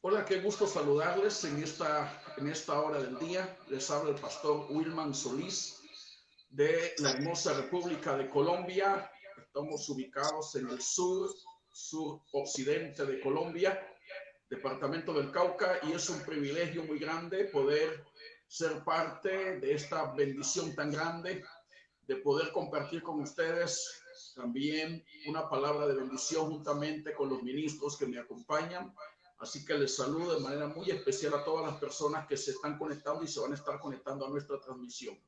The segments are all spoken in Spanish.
Hola, qué gusto saludarles en esta hora del día. Les habla el pastor Wilman Solís de la hermosa República de Colombia. Estamos ubicados en el suroccidente de Colombia, departamento del Cauca, y es un privilegio muy grande poder ser parte de esta bendición tan grande, de poder compartir con ustedes también una palabra de bendición juntamente con los ministros que me acompañan. Así que les saludo de manera muy especial a todas las personas que se están conectando y se van a estar conectando a nuestra transmisión.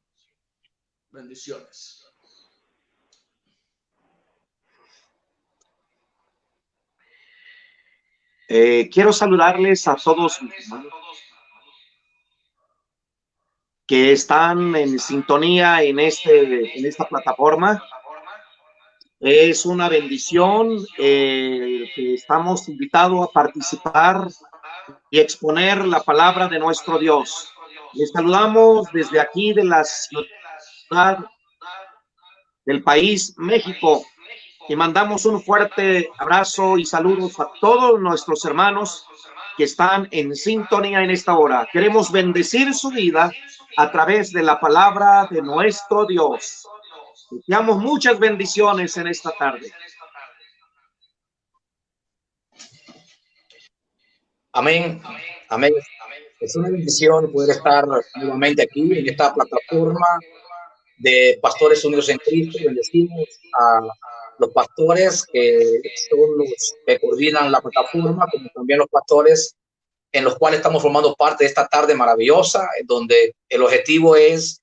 Bendiciones. Quiero saludarles a todos mis hermanos que están en sintonía en esta plataforma. Es una bendición que estamos invitados a participar y exponer la palabra de nuestro Dios. Les saludamos desde aquí de la ciudad del país México y mandamos un fuerte abrazo y saludos a todos nuestros hermanos que están en sintonía en esta hora. Queremos bendecir su vida a través de la palabra de nuestro Dios. Deseamos muchas bendiciones en esta tarde. Amén, amén. Es una bendición poder estar nuevamente aquí en esta plataforma de Pastores Unidos en Cristo. Bendecimos a los pastores que son los que coordinan la plataforma, como también los pastores en los cuales estamos formando parte de esta tarde maravillosa, donde el objetivo es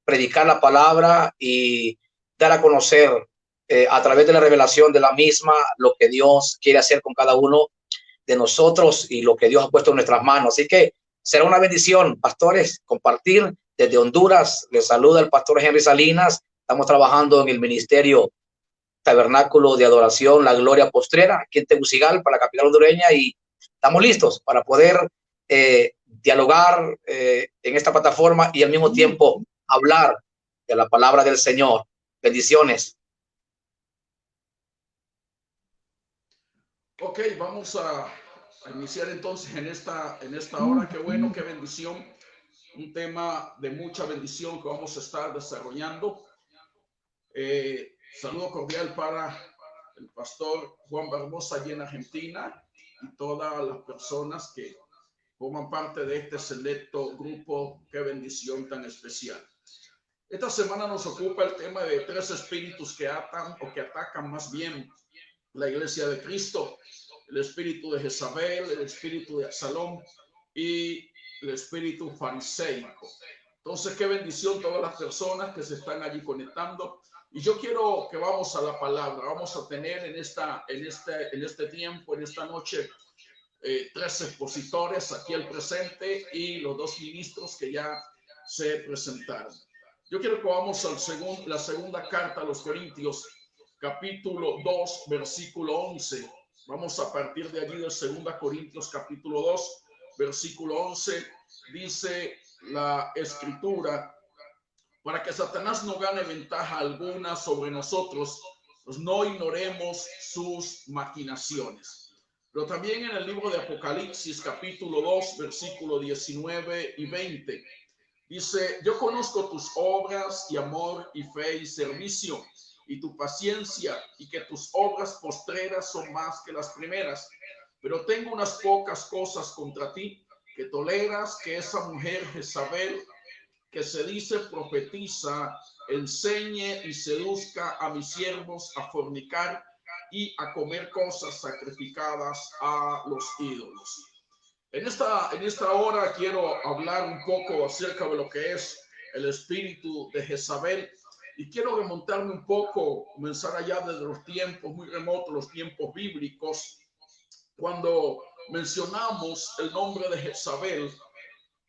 predicar la palabra y dar a conocer a través de la revelación de la misma lo que Dios quiere hacer con cada uno de nosotros y lo que Dios ha puesto en nuestras manos. Así que será una bendición, pastores, compartir desde Honduras. Les saluda el pastor Henry Salinas. Estamos trabajando en el ministerio Tabernáculo de Adoración, La Gloria Postrera, aquí en Tegucigalpa, la capital hondureña, y estamos listos para poder dialogar en esta plataforma y al mismo tiempo hablar de la palabra del Señor. Bendiciones. Ok, vamos a iniciar entonces en esta hora. Qué bueno, qué bendición. Un tema de mucha bendición que vamos a estar desarrollando. Saludo cordial para el pastor Juan Barbosa allí en Argentina y todas las personas que forman parte de este selecto grupo. Qué bendición tan especial. Esta semana nos ocupa el tema de tres espíritus que atan o que atacan más bien la iglesia de Cristo: el espíritu de Jezabel, el espíritu de Absalón y el espíritu fariseico. Entonces, qué bendición todas las personas que se están allí conectando. Y yo quiero que vamos a la palabra. Vamos a tener en este tiempo, en esta noche, tres expositores aquí al presente y los dos ministros que ya se presentaron. Yo quiero que vamos la segunda carta a los Corintios, capítulo 2, versículo 11. Vamos a partir de allí de 2 Corintios, capítulo 2, versículo 11. Dice la escritura: para que Satanás no gane ventaja alguna sobre nosotros, pues no ignoremos sus maquinaciones. Pero también en el libro de Apocalipsis, capítulo 2, versículo 19 y 20, dice: yo conozco tus obras y amor y fe y servicio y tu paciencia, y que tus obras postreras son más que las primeras. Pero tengo unas pocas cosas contra ti, que toleras que esa mujer Jezabel, que se dice profetiza, enseñe y seduzca a mis siervos a fornicar y a comer cosas sacrificadas a los ídolos. En esta hora quiero hablar un poco acerca de lo que es el espíritu de Jezabel, y quiero remontarme un poco, comenzar allá desde los tiempos muy remotos, los tiempos bíblicos. Cuando mencionamos el nombre de Jezabel,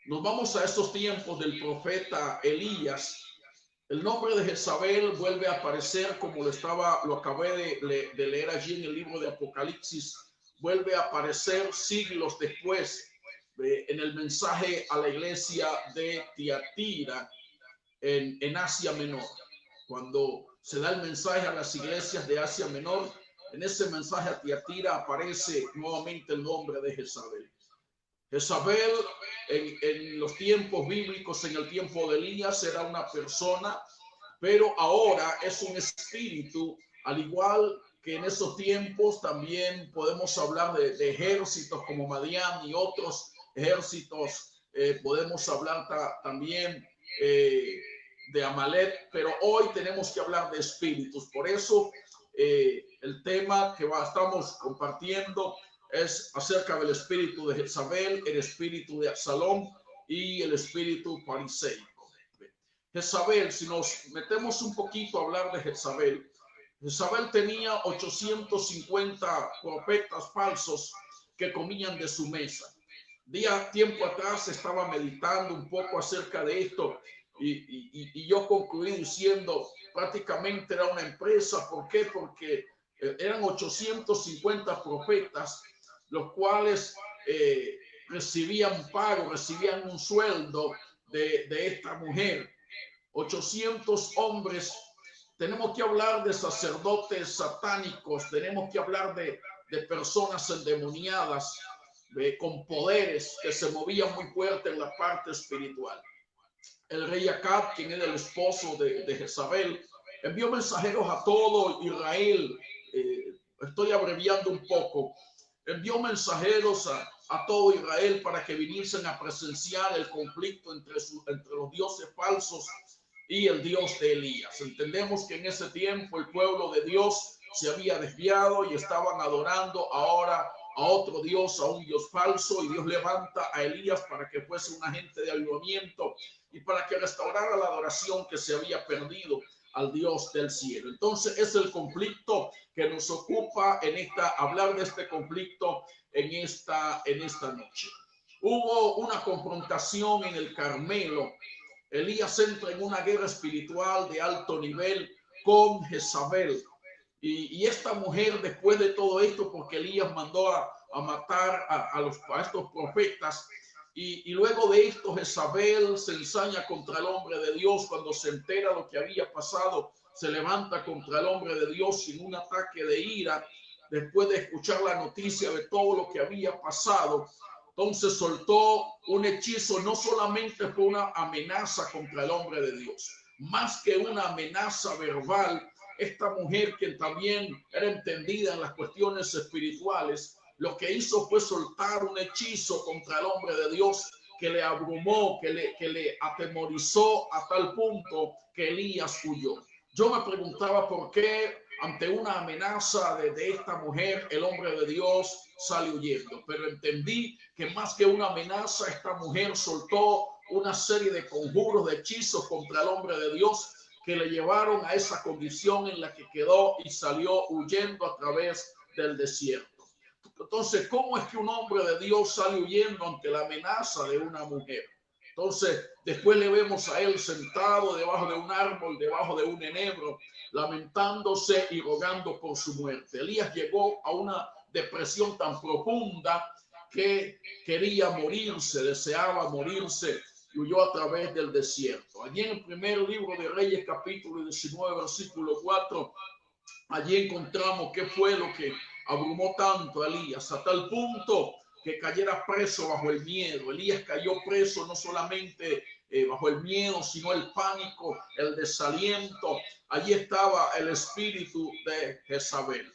nos vamos a estos tiempos del profeta Elías. El nombre de Jezabel vuelve a aparecer, como lo acabé de leer allí en el libro de Apocalipsis. Vuelve a aparecer siglos después en el mensaje a la iglesia de Tiatira en Asia Menor. Cuando se da el mensaje a las iglesias de Asia Menor, en ese mensaje a Tiatira aparece nuevamente el nombre de Jezabel. Jezabel en los tiempos bíblicos, en el tiempo de Elías, era una persona, pero ahora es un espíritu, al igual que en esos tiempos también podemos hablar de ejércitos como Madián y otros ejércitos. Podemos hablar también de Amalek, pero hoy tenemos que hablar de espíritus. Por eso el tema que estamos compartiendo es acerca del espíritu de Jezabel, el espíritu de Absalón y el espíritu fariseico. Jezabel, si nos metemos un poquito a hablar de Jezabel, Jezabel tenía 850 profetas falsos que comían de su mesa. Tiempo atrás estaba meditando un poco acerca de esto y yo concluí diciendo prácticamente era una empresa. ¿Por qué? Porque eran 850 profetas, los cuales recibían pago, recibían un sueldo de esta mujer. 800 hombres. Tenemos que hablar de sacerdotes satánicos, tenemos que hablar de personas endemoniadas, con poderes que se movían muy fuerte en la parte espiritual. El rey Acab, quien era el esposo de Jezabel, envió mensajeros a todo Israel. Estoy abreviando un poco. Envió mensajeros a todo Israel para que viniesen a presenciar el conflicto entre los dioses falsos y el Dios de Elías. Entendemos que en ese tiempo el pueblo de Dios se había desviado y estaban adorando ahora a otro Dios, a un Dios falso, y Dios levanta a Elías para que fuese un agente de avivamiento y para que restaurara la adoración que se había perdido al Dios del cielo. Entonces es el conflicto que nos ocupa hablar de este conflicto en esta noche. Hubo una confrontación en el Carmelo. Elías entra en una guerra espiritual de alto nivel con Jezabel. Y esta mujer, después de todo esto, porque Elías mandó a matar a estos profetas, y luego de esto Jezabel se ensaña contra el hombre de Dios. Cuando se entera lo que había pasado, se levanta contra el hombre de Dios sin un ataque de ira, después de escuchar la noticia de todo lo que había pasado. Entonces soltó un hechizo. No solamente fue una amenaza contra el hombre de Dios, más que una amenaza verbal. Esta mujer, que también era entendida en las cuestiones espirituales, lo que hizo fue soltar un hechizo contra el hombre de Dios que le abrumó, que le atemorizó a tal punto que Elías huyó. Yo me preguntaba por qué ante una amenaza de esta mujer el hombre de Dios sale huyendo, pero entendí que más que una amenaza, esta mujer soltó una serie de conjuros, de hechizos contra el hombre de Dios que le llevaron a esa condición en la que quedó y salió huyendo a través del desierto. Entonces, ¿cómo es que un hombre de Dios sale huyendo ante la amenaza de una mujer? Entonces, después le vemos a él sentado debajo de un árbol, debajo de un enebro, lamentándose y rogando por su muerte. Elías llegó a una depresión tan profunda que quería morirse, deseaba morirse, y huyó a través del desierto. Allí en el primer libro de Reyes, capítulo 19, versículo 4, allí encontramos qué fue lo que abrumó tanto a Elías, a tal punto que cayera preso bajo el miedo. Elías cayó preso no solamente bajo el miedo, sino el pánico, el desaliento. Allí estaba el espíritu de Jezabel.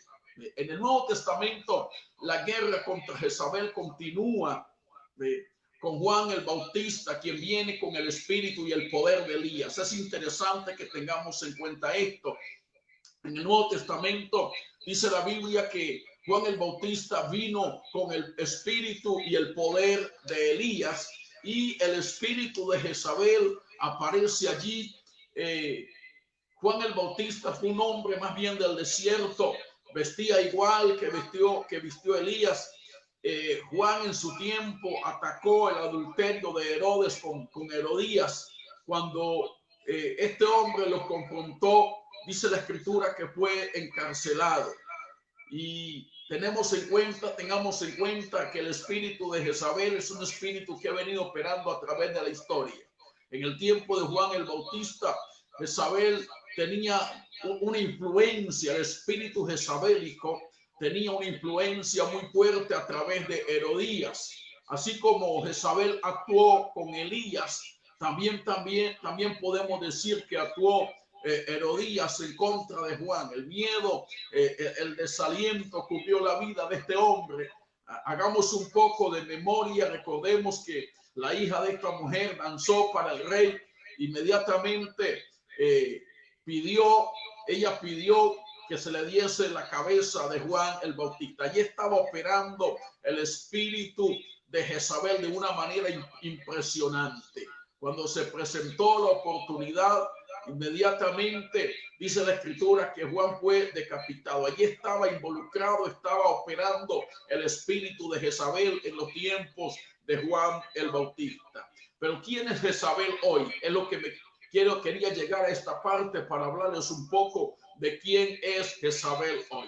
En el Nuevo Testamento, la guerra contra Jezabel continúa con Juan el Bautista, quien viene con el espíritu y el poder de Elías. Es interesante que tengamos en cuenta esto. En el Nuevo Testamento dice la Biblia que Juan el Bautista vino con el espíritu y el poder de Elías, y el espíritu de Jezabel aparece allí. Juan el Bautista fue un hombre más bien del desierto, vestía igual que vistió Elías. Juan en su tiempo atacó el adulterio de Herodes con Herodías. Cuando este hombre lo confrontó, dice la escritura que fue encarcelado. Y tengamos en cuenta que el espíritu de Jezabel es un espíritu que ha venido operando a través de la historia. En el tiempo de Juan el Bautista, Jezabel tenía una influencia, el espíritu jezabélico tenía una influencia muy fuerte a través de Herodías. Así como Jezabel actuó con Elías, también podemos decir que actuó Herodías en contra de Juan. El miedo, el desaliento cubrió la vida de este hombre. Hagamos un poco de memoria, recordemos que la hija de esta mujer danzó para el rey, inmediatamente ella pidió que se le diese la cabeza de Juan el Bautista. Allí estaba operando el espíritu de Jezabel de una manera impresionante. Cuando se presentó la oportunidad, inmediatamente dice la escritura que Juan fue decapitado. Allí estaba involucrado, estaba operando el espíritu de Jezabel en los tiempos de Juan el Bautista. Pero ¿quién es Jezabel hoy? Es lo que quería llegar a esta parte para hablarles un poco de quién es Jezabel hoy.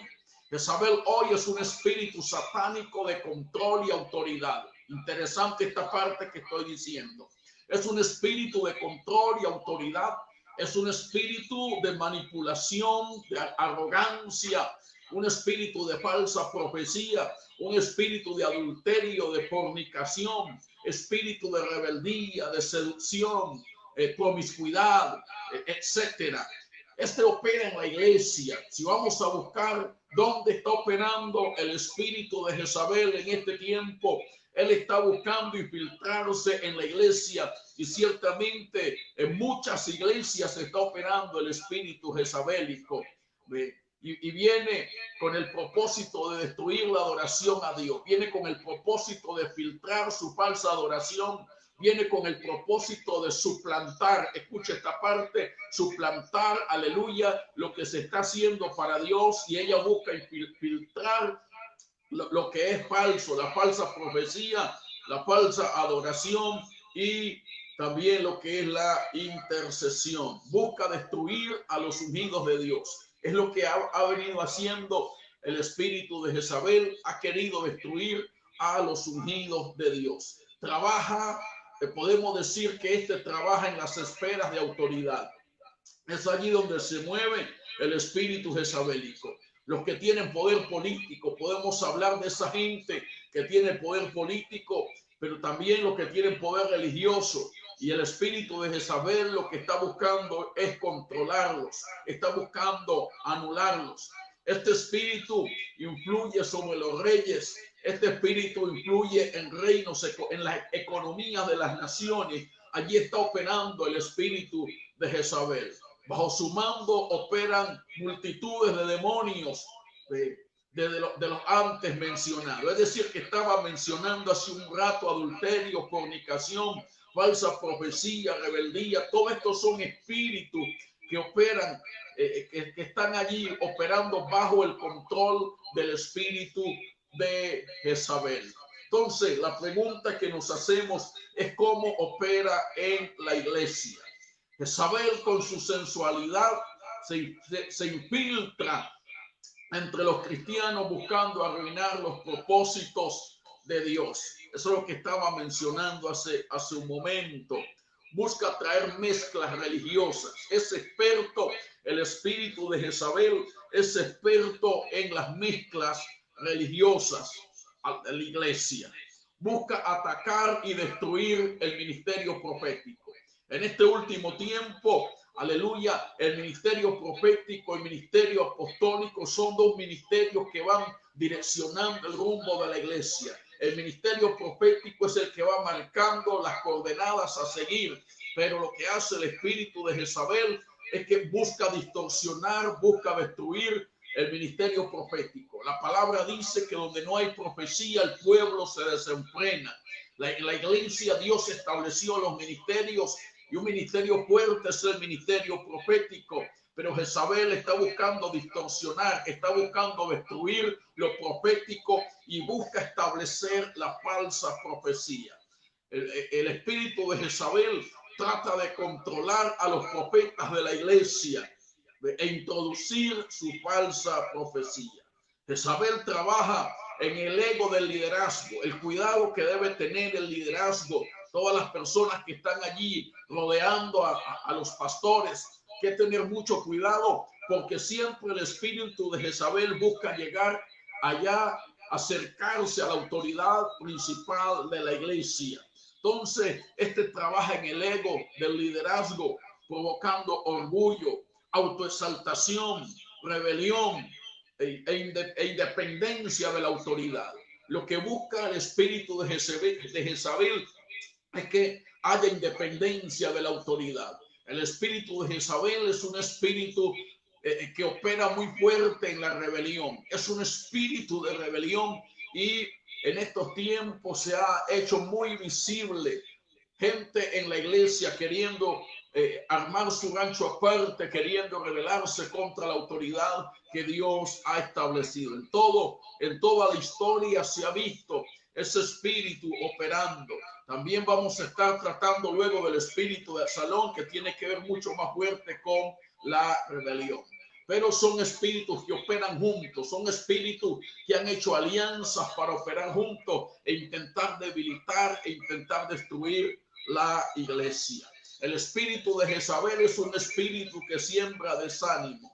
Jezabel hoy es un espíritu satánico de control y autoridad. Interesante esta parte que estoy diciendo. Es un espíritu de control y autoridad. Es un espíritu de manipulación, de arrogancia, un espíritu de falsa profecía, un espíritu de adulterio, de fornicación, espíritu de rebeldía, de seducción, promiscuidad, etcétera. Este opera en la iglesia. Si vamos a buscar dónde está operando el espíritu de Jezabel en este tiempo, él está buscando infiltrarse en la iglesia, y ciertamente en muchas iglesias está operando el espíritu jezabélico. Y viene con el propósito de destruir la adoración a Dios, viene con el propósito de filtrar su falsa adoración, viene con el propósito de suplantar, escucha esta parte, suplantar, aleluya, lo que se está haciendo para Dios, y ella busca filtrar lo que es falso, la falsa profecía, la falsa adoración y también lo que es la intercesión. Busca destruir a los ungidos de Dios. Es lo que ha venido haciendo el espíritu de Jezabel. Ha querido destruir a los ungidos de Dios. Trabaja, podemos decir que trabaja en las esferas de autoridad. Es allí donde se mueve el espíritu jezabélico. Los que tienen poder político, podemos hablar de esa gente que tiene poder político, pero también los que tienen poder religioso. Y el espíritu de Jezabel lo que está buscando es controlarlos, está buscando anularlos. Este espíritu influye sobre los reyes, este espíritu influye en reinos, en las economías de las naciones. Allí está operando el espíritu de Jezabel. Bajo su mando operan multitudes de demonios de los antes mencionados. Es decir, que estaba mencionando hace un rato adulterio, fornicación, falsa profecía, rebeldía. Todo esto son espíritus que operan, que están allí operando bajo el control del espíritu de Jezabel. Entonces, la pregunta que nos hacemos es cómo opera en la iglesia. Jezabel con su sensualidad se infiltra entre los cristianos buscando arruinar los propósitos de Dios. Eso es lo que estaba mencionando hace un momento. Busca traer mezclas religiosas. Es experto, el espíritu de Jezabel es experto en las mezclas religiosas de la iglesia. Busca atacar y destruir el ministerio profético. En este último tiempo, aleluya, el ministerio profético y el ministerio apostólico son dos ministerios que van direccionando el rumbo de la iglesia. El ministerio profético es el que va marcando las coordenadas a seguir, pero lo que hace el espíritu de Jezabel es que busca distorsionar, busca destruir el ministerio profético. La palabra dice que donde no hay profecía, el pueblo se desenfrena. En la iglesia Dios estableció los ministerios, y un ministerio fuerte es el ministerio profético, pero Jezabel está buscando distorsionar, está buscando destruir lo profético y busca establecer la falsa profecía. El espíritu de Jezabel trata de controlar a los profetas de la iglesia e introducir su falsa profecía. Jezabel trabaja en el ego del liderazgo, el cuidado que debe tener el liderazgo, todas las personas que están allí rodeando a los pastores, que tener mucho cuidado, porque siempre el espíritu de Jezabel busca llegar allá acercarse a la autoridad principal de la iglesia. Entonces, trabaja en el ego del liderazgo, provocando orgullo, autoexaltación, rebelión e independencia de la autoridad. Lo que busca el espíritu de Jezabel es que haya independencia de la autoridad. El espíritu de Jezabel es un espíritu que opera muy fuerte en la rebelión. Es un espíritu de rebelión y en estos tiempos se ha hecho muy visible gente en la iglesia queriendo armar su rancho aparte, queriendo rebelarse contra la autoridad que Dios ha establecido. En toda la historia se ha visto ese espíritu operando. También vamos a estar tratando luego del espíritu de Absalón, que tiene que ver mucho más fuerte con la rebelión. Pero son espíritus que operan juntos, son espíritus que han hecho alianzas para operar juntos e intentar debilitar e intentar destruir la iglesia. El espíritu de Jezabel es un espíritu que siembra desánimo,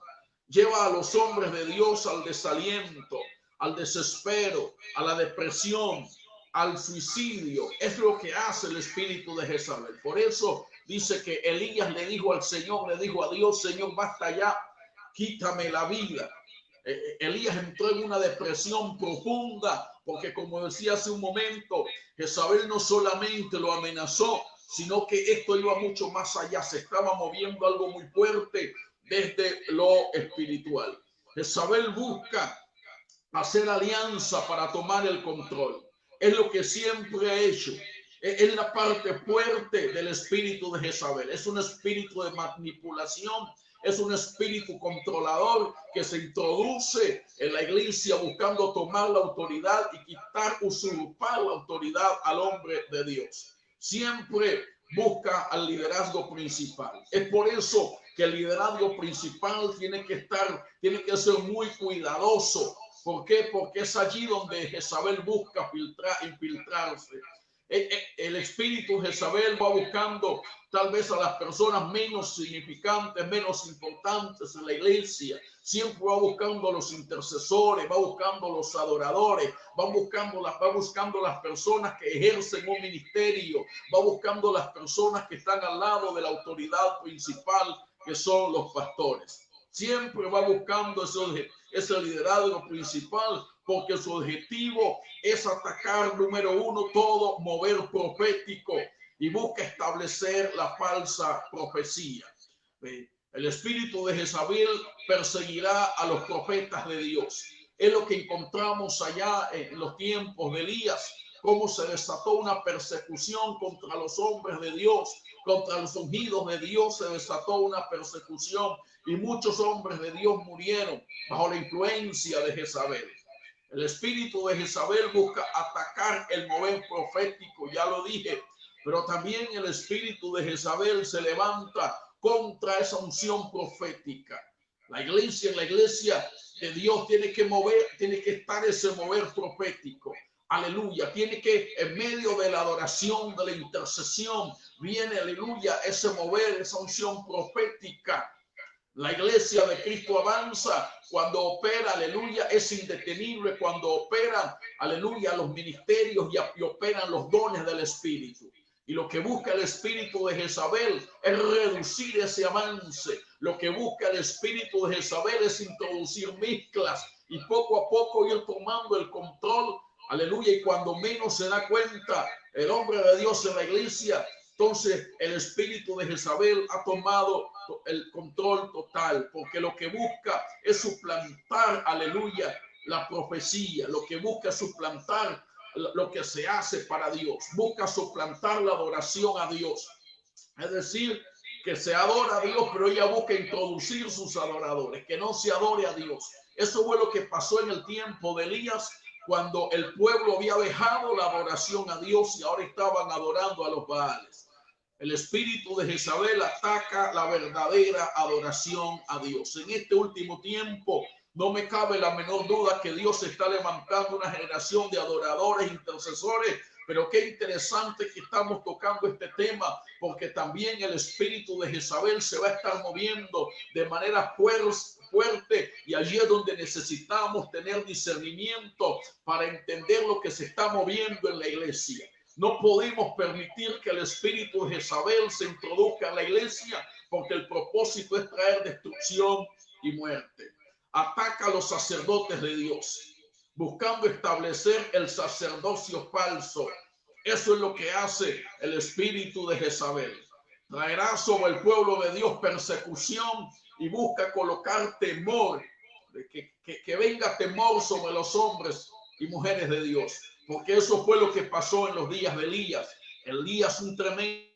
lleva a los hombres de Dios al desaliento, al desespero, a la depresión, al suicidio. Es lo que hace el espíritu de Jezabel. Por eso dice que Elías le dijo al Señor, le dijo a Dios: Señor, basta ya, quítame la vida. Elías entró en una depresión profunda porque, como decía hace un momento, Jezabel no solamente lo amenazó, sino que esto iba mucho más allá. Se estaba moviendo algo muy fuerte desde lo espiritual. Jezabel busca hacer alianza para tomar el control. Es lo que siempre ha hecho. Es la parte fuerte del espíritu de Jezabel. Es un espíritu de manipulación. Es un espíritu controlador que se introduce en la iglesia buscando tomar la autoridad y quitar, usurpar la autoridad al hombre de Dios. Siempre busca al liderazgo principal. Es por eso que el liderazgo principal tiene que ser muy cuidadoso. ¿Por qué? Porque es allí donde Jezabel busca infiltrarse. El espíritu Jezabel va buscando tal vez a las personas menos significantes, menos importantes en la iglesia. Siempre va buscando a los intercesores, va buscando a los adoradores, va buscando las personas que ejercen un ministerio, va buscando las personas que están al lado de la autoridad principal, que son los pastores. Siempre va buscando ese liderazgo principal, porque su objetivo es atacar, número uno, todo mover profético, y busca establecer la falsa profecía. El espíritu de Jezabel perseguirá a los profetas de Dios. Es lo que encontramos allá en los tiempos de Elías, cómo se desató una persecución contra los hombres de Dios, contra los ungidos de Dios se desató una persecución y muchos hombres de Dios murieron bajo la influencia de Jezabel. El espíritu de Jezabel busca atacar el mover profético, ya lo dije, pero también el espíritu de Jezabel se levanta contra esa unción profética. En la iglesia de Dios tiene que estar ese mover profético. Aleluya, tiene que, en medio de la adoración, de la intercesión, viene, aleluya, ese mover, esa unción profética. La iglesia de Cristo avanza cuando opera, aleluya, es indetenible cuando operan, aleluya, los ministerios y operan los dones del Espíritu. Y lo que busca el espíritu de Jezabel es reducir ese avance. Lo que busca el espíritu de Jezabel es introducir mezclas y poco a poco ir tomando el control. Aleluya, y cuando menos se da cuenta el hombre de Dios en la iglesia, entonces el espíritu de Jezabel ha tomado el control total, porque lo que busca es suplantar, aleluya, la profecía. Lo que busca es suplantar lo que se hace para Dios. Busca suplantar la adoración a Dios. Es decir, que se adora a Dios, pero ella busca introducir sus adoradores, que no se adore a Dios. Eso fue lo que pasó en el tiempo de Elías, cuando el pueblo había dejado la adoración a Dios y ahora estaban adorando a los Baales. El espíritu de Jezabel ataca la verdadera adoración a Dios. En este último tiempo, no me cabe la menor duda que Dios está levantando una generación de adoradores, intercesores, pero qué interesante que estamos tocando este tema, porque también el espíritu de Jezabel se va a estar moviendo de manera fuerte, y allí es donde necesitamos tener discernimiento para entender lo que se está moviendo en la iglesia. No podemos permitir que el espíritu de Jezabel se introduzca en la iglesia, porque el propósito es traer destrucción y muerte. Ataca a los sacerdotes de Dios, buscando establecer el sacerdocio falso. Eso es lo que hace el espíritu de Jezabel. Traerá sobre el pueblo de Dios persecución y busca colocar temor, que venga temor sobre los hombres y mujeres de Dios, porque eso fue lo que pasó en los días de Elías. Elías, un tremendo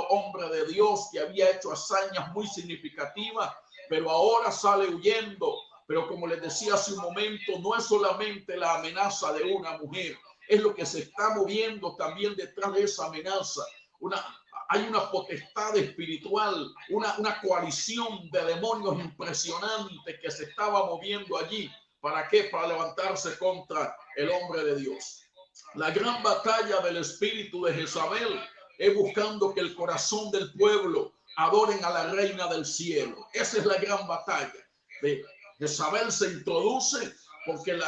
hombre de Dios que había hecho hazañas muy significativas, pero ahora sale huyendo. Pero como les decía hace un momento, no es solamente la amenaza de una mujer, es lo que se está moviendo también detrás de esa amenaza. Hay una potestad espiritual, una coalición de demonios impresionante que se estaba moviendo allí. ¿Para qué? Para levantarse contra el hombre de Dios. La gran batalla del espíritu de Jezabel es buscando que el corazón del pueblo adoren a la reina del cielo. Esa es la gran batalla. Jezabel se introduce porque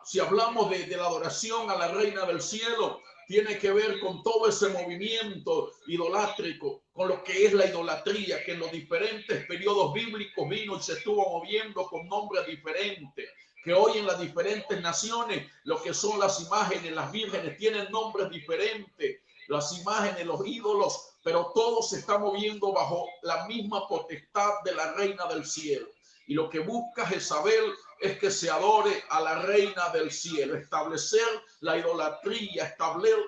si hablamos de la adoración a la reina del cielo, tiene que ver con todo ese movimiento idolátrico, con lo que es la idolatría, que en los diferentes periodos bíblicos vino y se estuvo moviendo con nombres diferentes, que hoy en las diferentes naciones, lo que son las imágenes, las vírgenes, tienen nombres diferentes, las imágenes, los ídolos, pero todo se está moviendo bajo la misma potestad de la reina del cielo. Y lo que busca Jezabel es que se adore a la reina del cielo, establecer la idolatría,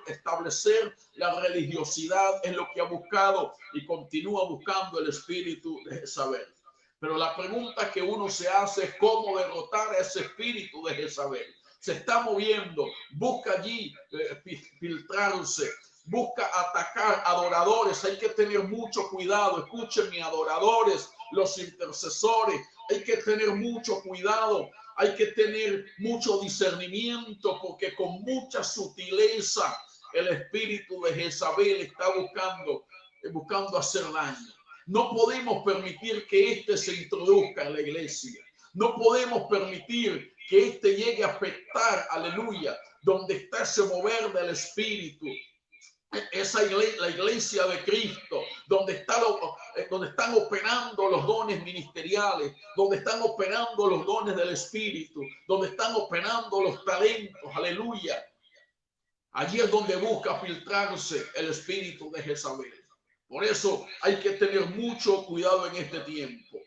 establecer la religiosidad, es lo que ha buscado y continúa buscando el espíritu de Jezabel. Pero la pregunta que uno se hace es cómo derrotar a ese espíritu de Jezabel. Se está moviendo, busca allí filtrarse, busca atacar adoradores. Hay que tener mucho cuidado. Escuchen, mis adoradores, los intercesores, hay que tener mucho cuidado, hay que tener mucho discernimiento, porque con mucha sutileza el espíritu de Jezabel está buscando hacer daño. No podemos permitir que este se introduzca en la iglesia. No podemos permitir que este llegue a afectar, aleluya, donde está ese mover del espíritu. Esa iglesia, la iglesia de Cristo, donde están operando los dones ministeriales, donde están operando los dones del Espíritu, donde están operando los talentos, aleluya. Allí es donde busca filtrarse el espíritu de Jezabel. Por eso hay que tener mucho cuidado en este tiempo.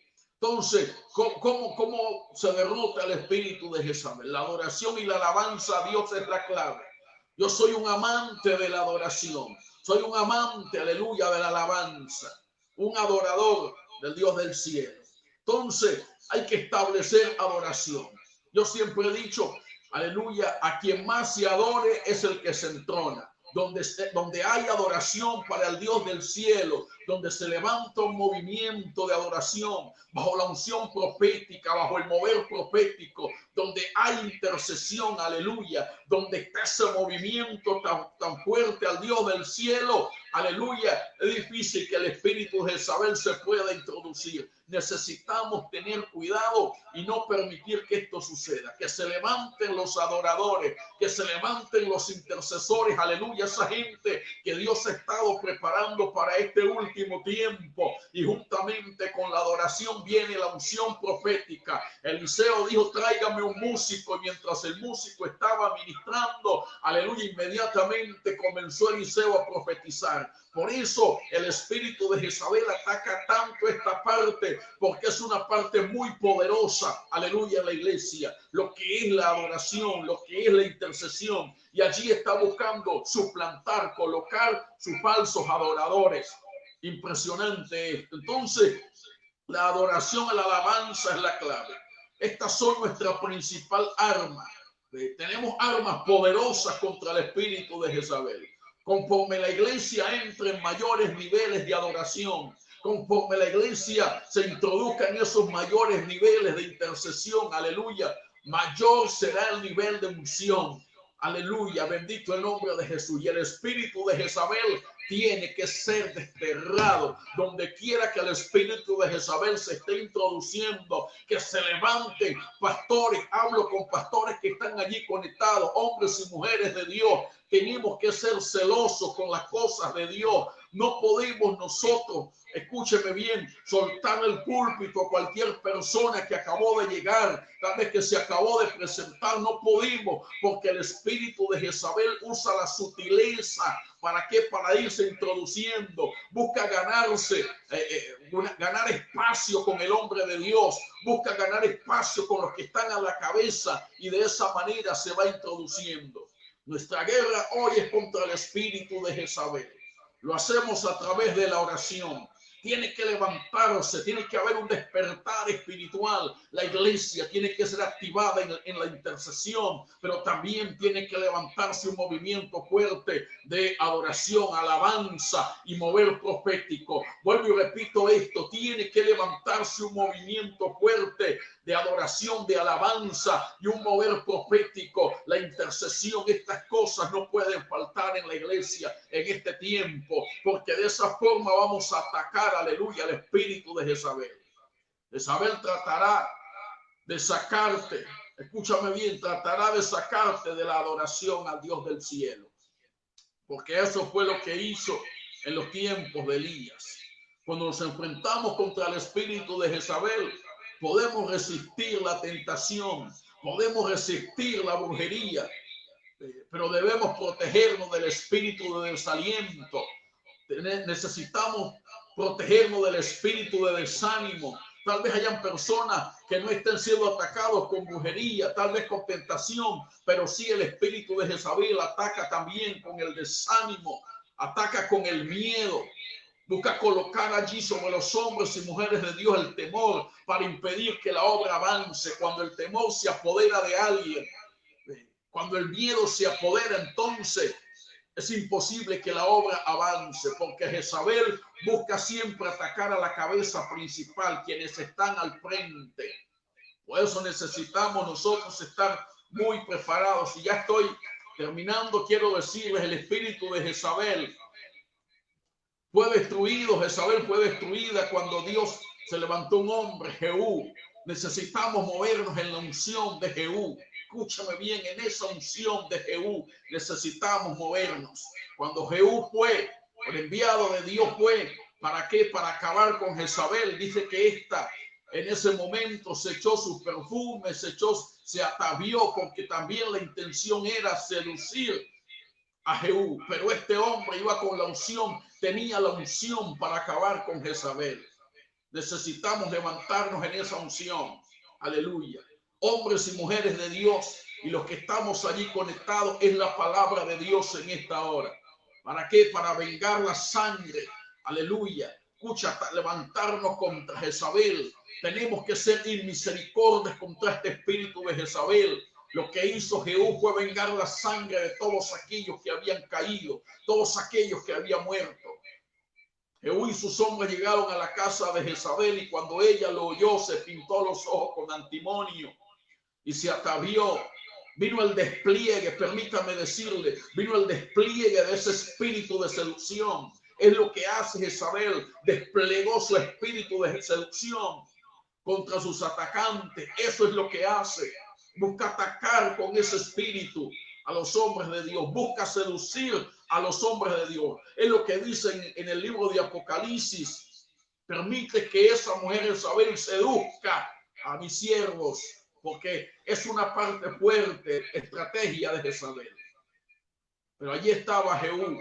Entonces, ¿cómo se derrota el espíritu de Jezabel? La adoración y la alabanza a Dios es la clave. Yo soy un amante de la adoración. Soy un amante, aleluya, de la alabanza. Un adorador del Dios del cielo. Entonces, hay que establecer adoración. Yo siempre he dicho, aleluya, a quien más se adore es el que se entrona. Donde hay adoración para el Dios del cielo, donde se levanta un movimiento de adoración bajo la unción profética, bajo el mover profético, donde hay intercesión, aleluya, donde está ese movimiento tan fuerte al Dios del cielo, aleluya, es difícil que el espíritu de Jezabel se pueda introducir. Necesitamos tener cuidado y no permitir que esto suceda, que se levanten los adoradores, que se levanten los intercesores, aleluya, esa gente que Dios ha estado preparando para este último tiempo, y juntamente con la adoración viene la unción profética. Eliseo dijo, tráigame un músico, y mientras el músico estaba ministrando, aleluya, inmediatamente comenzó Eliseo a profetizar. Por eso el espíritu de Jezabel ataca tanto esta parte, porque es una parte muy poderosa, aleluya, en la iglesia, lo que es la adoración, lo que es la intercesión, y allí está buscando suplantar, colocar sus falsos adoradores. Impresionante esto. Entonces, la adoración a la alabanza es la clave. Estas son nuestra principal arma. Tenemos armas poderosas contra el espíritu de Jezabel. Conforme la iglesia entre en mayores niveles de adoración, conforme la iglesia se introduzca en esos mayores niveles de intercesión, aleluya, mayor será el nivel de unción. Aleluya, bendito el nombre de Jesús. Y el espíritu de Jezabel tiene que ser desterrado. Donde quiera que el espíritu de Jezabel se esté introduciendo, que se levanten pastores. Hablo con pastores que están allí conectados, hombres y mujeres de Dios. Tenemos que ser celosos con las cosas de Dios. No podemos nosotros, escúcheme bien, soltar el púlpito a cualquier persona que acabó de llegar, tal vez que se acabó de presentar. No podemos, porque el espíritu de Jezabel usa la sutileza. ¿Para qué? Para irse introduciendo. Busca ganarse, ganar espacio con el hombre de Dios. Busca ganar espacio con los que están a la cabeza, y de esa manera se va introduciendo. Nuestra guerra hoy es contra el espíritu de Jezabel. Lo hacemos a través de la oración. Tiene que levantarse, tiene que haber un despertar espiritual. La iglesia tiene que ser activada en la intercesión, pero también tiene que levantarse un movimiento fuerte de adoración, alabanza y mover profético. Vuelvo y repito esto, tiene que levantarse un movimiento fuerte de adoración, de alabanza y un mover profético. La intercesión, estas cosas no pueden faltar en la iglesia en este tiempo, porque de esa forma vamos a atacar, aleluya, al espíritu de Jezabel. Jezabel tratará de sacarte, escúchame bien, tratará de sacarte de la adoración al Dios del cielo, porque eso fue lo que hizo en los tiempos de Elías. Cuando nos enfrentamos contra el espíritu de Jezabel, podemos resistir la tentación, podemos resistir la brujería, pero debemos protegernos del espíritu de desaliento. Necesitamos protegernos del espíritu de desánimo. Tal vez hayan personas que no estén siendo atacados con brujería, tal vez con tentación, pero sí el espíritu de Jezabel ataca también con el desánimo, ataca con el miedo. Busca colocar allí sobre los hombres y mujeres de Dios el temor para impedir que la obra avance. Cuando el temor se apodera de alguien, cuando el miedo se apodera, entonces es imposible que la obra avance, porque Jezabel busca siempre atacar a la cabeza principal, quienes están al frente. Por eso necesitamos nosotros estar muy preparados. Y ya estoy terminando, quiero decirles, el espíritu de Jezabel fue destruido. Jezabel fue destruida cuando Dios se levantó un hombre, Jehú. Necesitamos movernos en la unción de Jehú. Escúchame bien, en esa unción de Jehú necesitamos movernos. Cuando Jehú fue, el enviado de Dios fue, ¿para qué? Para acabar con Jezabel. Dice que esta en ese momento se echó sus perfumes, se atavió, porque también la intención era seducir a Jehú. Pero este hombre iba con la unción, tenía la unción para acabar con Jezabel. Necesitamos levantarnos en esa unción. Aleluya. Hombres y mujeres de Dios, y los que estamos allí conectados, es la palabra de Dios en esta hora. ¿Para qué? Para vengar la sangre. Aleluya. Escucha, levantarnos contra Jezabel. Tenemos que ser inmisericordios contra este espíritu de Jezabel. Lo que hizo Jehú fue vengar la sangre de todos aquellos que habían caído, todos aquellos que habían muerto. Jehú y sus hombres llegaron a la casa de Jezabel, y cuando ella lo oyó, se pintó los ojos con antimonio y se atavió. Vino el despliegue, permítame decirle, vino el despliegue de ese espíritu de seducción. Es lo que hace Jezabel, desplegó su espíritu de seducción contra sus atacantes. Eso es lo que hace. Busca atacar con ese espíritu a los hombres de Dios, busca seducir a los hombres de Dios. Es lo que dicen en el libro de Apocalipsis. Permite que esa mujer Jezabel seduzca a mis siervos, porque es una parte fuerte, estrategia de Jezabel. Pero allí estaba Jehú.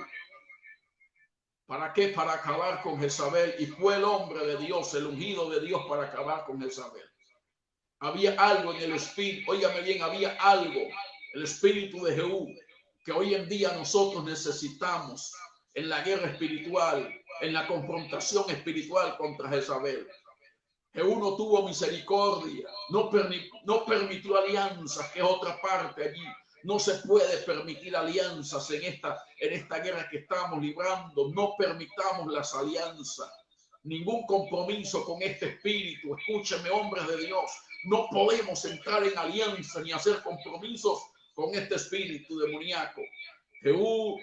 ¿Para qué? Para acabar con Jezabel. Y fue el hombre de Dios, el ungido de Dios, para acabar con Jezabel. Había algo en el espíritu, óigame bien, había algo, el espíritu de Jehú, que hoy en día nosotros necesitamos en la guerra espiritual, en la confrontación espiritual contra Jezabel. Jehú no tuvo misericordia, no permitió alianzas, que es otra parte allí. No se puede permitir alianzas en esta guerra que estamos librando. No permitamos las alianzas, ningún compromiso con este espíritu. Escúcheme, hombres de Dios, no podemos entrar en alianza ni hacer compromisos con este espíritu demoníaco. Jehú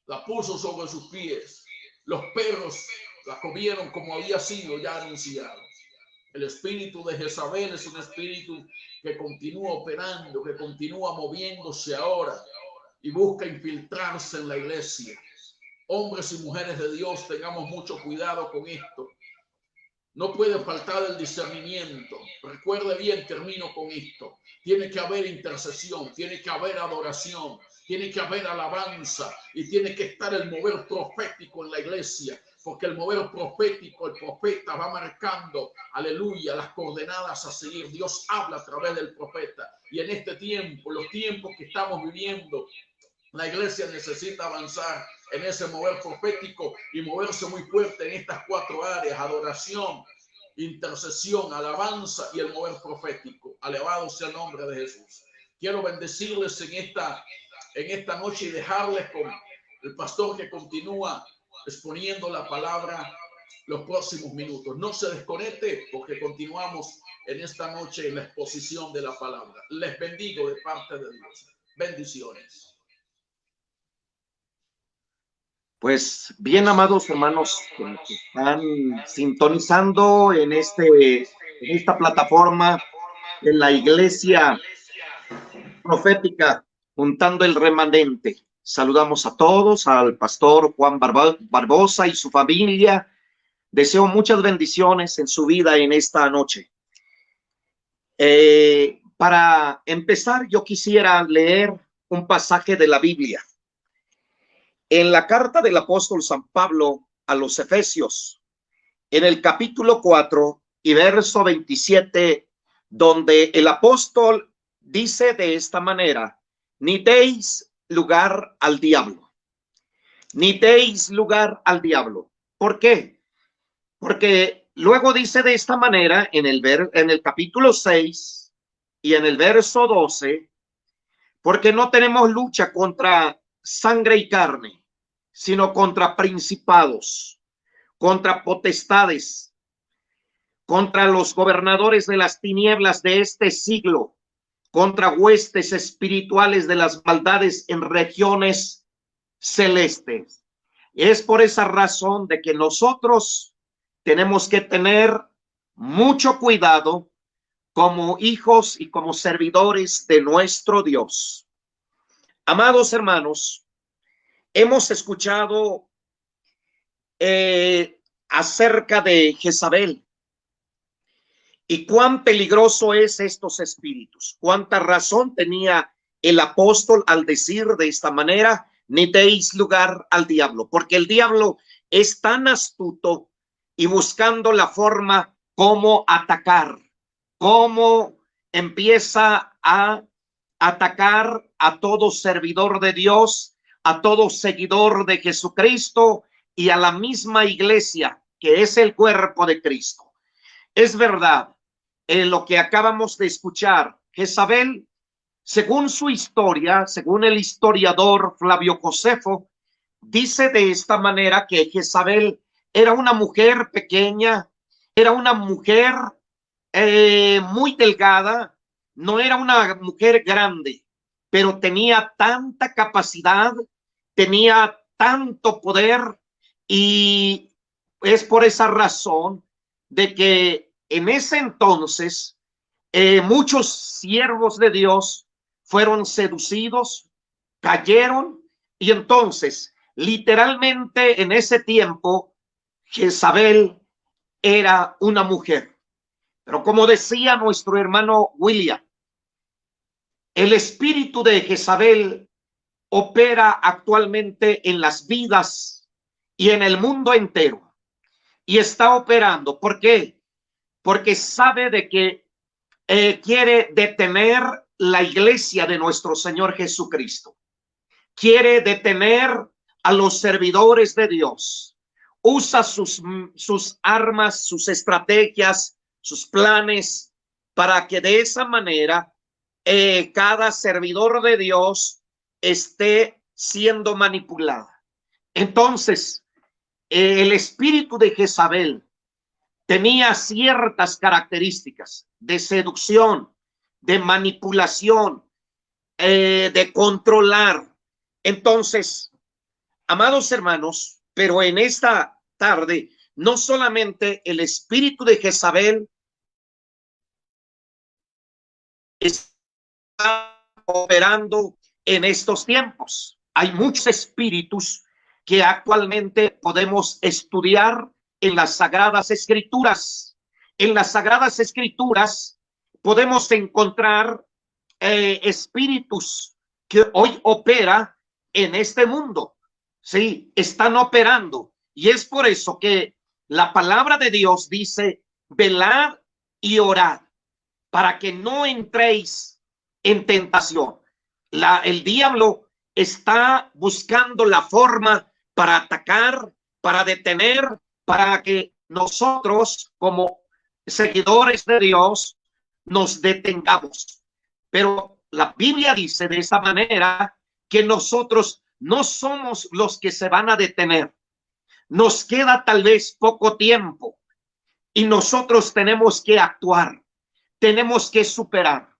la puso sobre sus pies. Los perros la comieron como había sido ya anunciado. El espíritu de Jezabel es un espíritu que continúa operando, que continúa moviéndose ahora y busca infiltrarse en la iglesia. Hombres y mujeres de Dios, tengamos mucho cuidado con esto. No puede faltar el discernimiento. Recuerde bien, termino con esto. Tiene que haber intercesión, tiene que haber adoración, tiene que haber alabanza y tiene que estar el mover profético en la iglesia. Porque el mover profético, el profeta va marcando, aleluya, las coordenadas a seguir. Dios habla a través del profeta. Y en este tiempo, los tiempos que estamos viviendo, la iglesia necesita avanzar en ese mover profético y moverse muy fuerte en estas 4 áreas: adoración, intercesión, alabanza y el mover profético. Alabado sea el nombre de Jesús. Quiero bendecirles en esta noche y dejarles con el pastor que continúa exponiendo la palabra los próximos minutos. No se desconecte porque continuamos en esta noche en la exposición de la palabra. Les bendigo de parte de Dios. Bendiciones. Pues bien, amados hermanos que nos están sintonizando en esta plataforma de la Iglesia Profética, Juntando el Remanente. Saludamos a todos, al pastor Juan Barbosa y su familia. Deseo muchas bendiciones en su vida en esta noche. Para empezar, yo quisiera leer un pasaje de la Biblia. En la carta del apóstol San Pablo a los Efesios, en el capítulo 4 y verso 27, donde el apóstol dice de esta manera: ni deis lugar al diablo, ni deis lugar al diablo. ¿Por qué? Porque luego dice de esta manera en el capítulo 6 y en el verso 12, porque no tenemos lucha contra sangre y carne, sino contra principados, contra potestades, contra los gobernadores de las tinieblas de este siglo, contra huestes espirituales de las maldades en regiones celestes. Es por esa razón de que nosotros tenemos que tener mucho cuidado como hijos y como servidores de nuestro Dios. Amados hermanos, hemos escuchado acerca de Jezabel y cuán peligroso es estos espíritus. Cuánta razón tenía el apóstol al decir de esta manera: ni deis lugar al diablo, porque el diablo es tan astuto y buscando la forma como atacar, cómo empieza a atacar a todo servidor de Dios, a todo seguidor de Jesucristo y a la misma iglesia que es el cuerpo de Cristo. Es verdad, lo que acabamos de escuchar, Jezabel, según su historia, según el historiador Flavio Josefo, dice de esta manera que Jezabel era una mujer pequeña, era una mujer muy delgada, no era una mujer grande, pero tenía tanta capacidad, tenía tanto poder, y es por esa razón de que en ese entonces muchos siervos de Dios fueron seducidos, cayeron, y entonces literalmente en ese tiempo Jezabel era una mujer. Pero como decía nuestro hermano William, el espíritu de Jezabel opera actualmente en las vidas y en el mundo entero. Y está operando. ¿Por qué? Porque sabe de que quiere detener la iglesia de nuestro Señor Jesucristo. Quiere detener a los servidores de Dios. Usa sus armas, sus estrategias, sus planes, para que de esa manera cada servidor de Dios esté siendo manipulada. Entonces, el espíritu de Jezabel tenía ciertas características de seducción, de manipulación, de controlar. Entonces, amados hermanos, pero en esta tarde, no solamente el espíritu de Jezabel está operando en estos tiempos. Hay muchos espíritus que actualmente podemos estudiar en las Sagradas Escrituras. En las Sagradas Escrituras podemos encontrar espíritus que hoy opera en este mundo. Sí, están operando. Y es por eso que la palabra de Dios dice, velad y orad para que no entréis en tentación. El diablo está buscando la forma para atacar, para detener, para que nosotros como seguidores de Dios nos detengamos. Pero la Biblia dice de esa manera que nosotros no somos los que se van a detener. Nos queda tal vez poco tiempo y nosotros tenemos que actuar, tenemos que superar.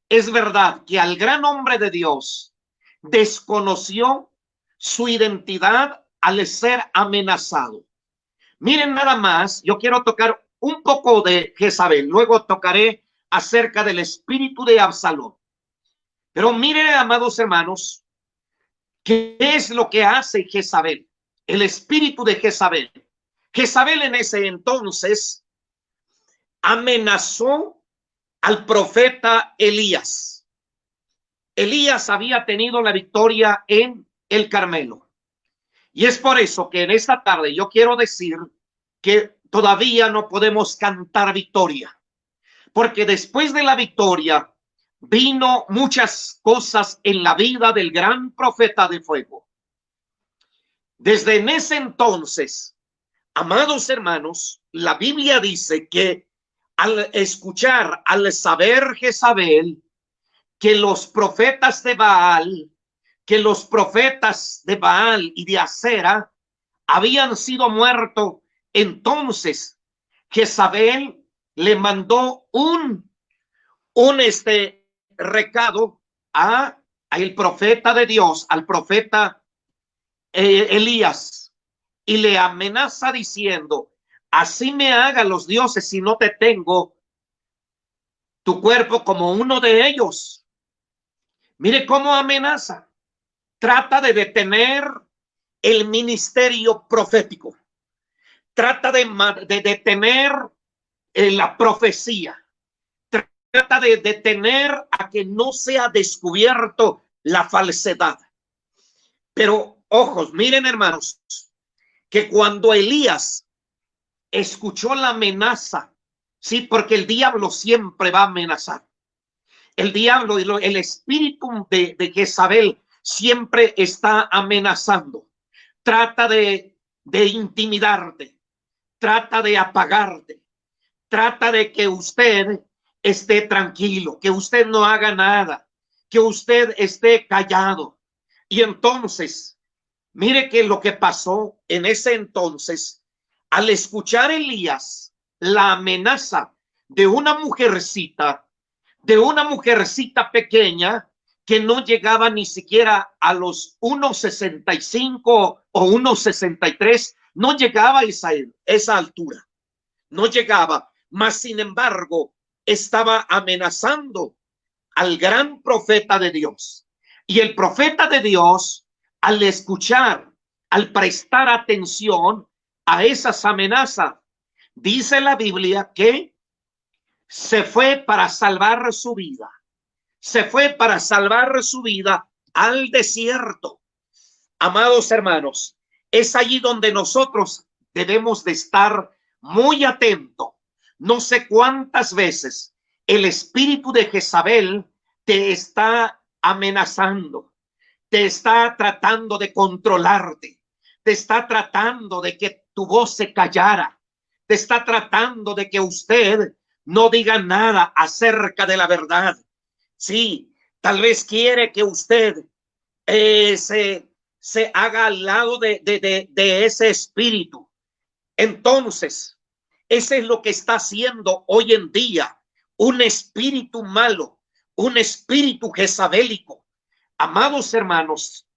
Es verdad que al gran hombre de Dios desconoció su identidad al ser amenazado. Miren nada más, yo quiero tocar un poco de Jezabel, luego tocaré acerca del espíritu de Absalón. Pero miren, amados hermanos, ¿qué es lo que hace Jezabel? El espíritu de Jezabel. Jezabel en ese entonces amenazó al profeta Elías. Elías había tenido la victoria en el Carmelo. Y es por eso que en esta tarde yo quiero decir que todavía no podemos cantar victoria. Porque después de la victoria vino muchas cosas en la vida del gran profeta de fuego. Desde en ese entonces, amados hermanos, la Biblia dice que al escuchar, al saber Jezabel, que los profetas de Baal, y de Acera habían sido muertos, entonces Jezabel le mandó un recado a el profeta de Dios, al profeta Elías, y le amenaza diciendo, así me hagan los dioses si no te tengo tu cuerpo como uno de ellos. Mire cómo amenaza. Trata de detener el ministerio profético. Trata de detener la profecía. Trata de detener a que no sea descubierto la falsedad. Pero ojos, miren hermanos, que cuando Elías escuchó la amenaza, sí, porque el diablo siempre va a amenazar. El diablo, el espíritu de Jezabel siempre está amenazando. Trata de intimidarte, trata de apagarte, trata de que usted esté tranquilo, que usted no haga nada, que usted esté callado. Y entonces, mire que lo que pasó en ese entonces, al escuchar Elías la amenaza de una mujercita pequeña que no llegaba ni siquiera a los 1,65 o 1,63, no llegaba a esa altura, no llegaba, mas sin embargo estaba amenazando al gran profeta de Dios. Y el profeta de Dios, al escuchar, al prestar atención a esas amenazas, dice la Biblia que se fue para salvar su vida. Se fue para salvar su vida al desierto. Amados hermanos, es allí donde nosotros debemos de estar muy atentos. No sé cuántas veces el espíritu de Jezabel te está amenazando, te está tratando de controlarte, te está tratando de que tu voz se callara, te está tratando de que usted no diga nada acerca de la verdad. Sí, tal vez quiere que usted se haga al lado de ese espíritu. Entonces, ese es lo que está haciendo hoy en día un espíritu malo, un espíritu jezabélico. Amados hermanos,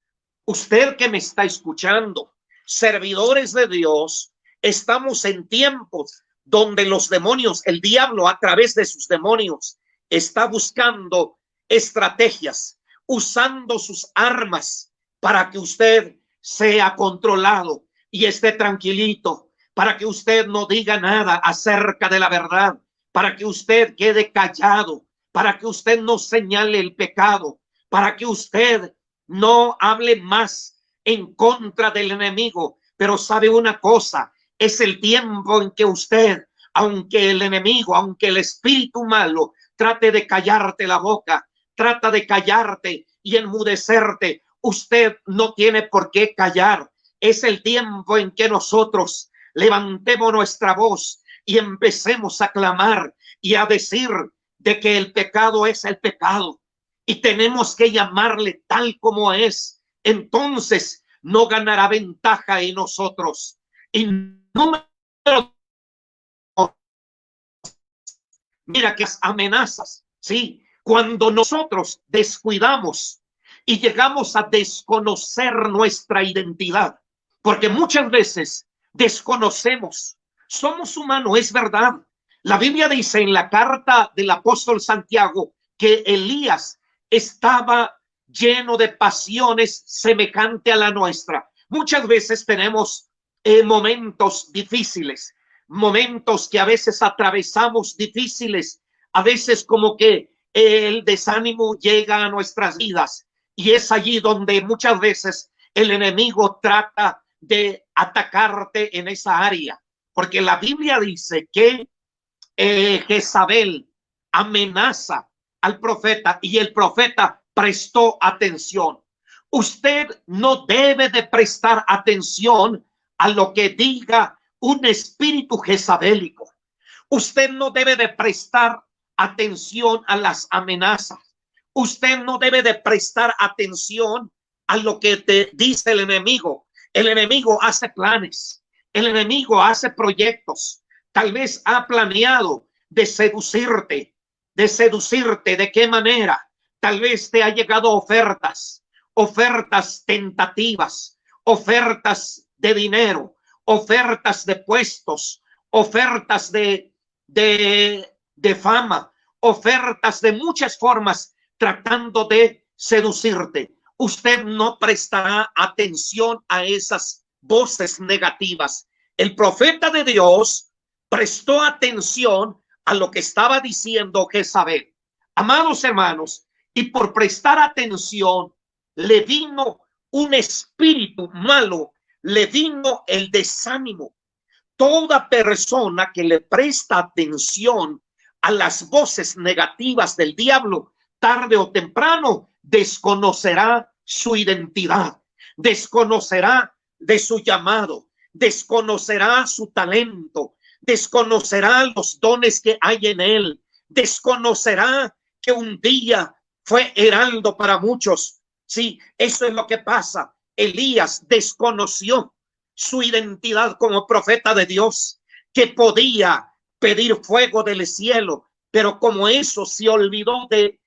usted que me está escuchando, servidores de Dios, estamos en tiempos donde los demonios, el diablo a través de sus demonios, está buscando estrategias, usando sus armas para que usted sea controlado y esté tranquilito, para que usted no diga nada acerca de la verdad, para que usted quede callado, para que usted no señale el pecado, para que usted no hable más en contra del enemigo. Pero sabe una cosa, es el tiempo en que usted, aunque el enemigo, aunque el espíritu malo trate de callarte la boca, trata de callarte y enmudecerte, usted no tiene por qué callar. Es el tiempo en que nosotros levantemos nuestra voz y empecemos a clamar y a decir de que el pecado es el pecado y tenemos que llamarle tal como es. Entonces no ganará ventaja en nosotros. Y número, mira que las amenazas, sí, cuando nosotros descuidamos y llegamos a desconocer nuestra identidad, porque muchas veces desconocemos, somos humanos, es verdad. La Biblia dice en la carta del apóstol Santiago que Elías estaba lleno de pasiones semejante a la nuestra. Muchas veces tenemos momentos difíciles, momentos que a veces atravesamos difíciles, a veces como que el desánimo llega a nuestras vidas y es allí donde muchas veces el enemigo trata de atacarte en esa área, porque la Biblia dice que Jezabel amenaza al profeta y el profeta prestó atención. Usted no debe de prestar atención a lo que diga un espíritu jezabélico. Usted no debe de prestar atención a las amenazas. Usted no debe de prestar atención a lo que te dice el enemigo. El enemigo hace planes. El enemigo hace proyectos. Tal vez ha planeado de seducirte. ¿De qué manera? Tal vez te ha llegado ofertas tentativas, ofertas de dinero, ofertas de puestos, ofertas de fama, ofertas de muchas formas tratando de seducirte. Usted no prestará atención a esas voces negativas. El profeta de Dios prestó atención a lo que estaba diciendo Jezabel. Amados hermanos, y por prestar atención le vino un espíritu malo, le vino el desánimo. Toda persona que le presta atención a las voces negativas del diablo, tarde o temprano desconocerá su identidad, desconocerá de su llamado, desconocerá su talento, desconocerá los dones que hay en él, desconocerá que un día fue heraldo para muchos. Sí, eso es lo que pasa. Elías desconoció su identidad como profeta de Dios, que podía pedir fuego del cielo, pero como eso se olvidó de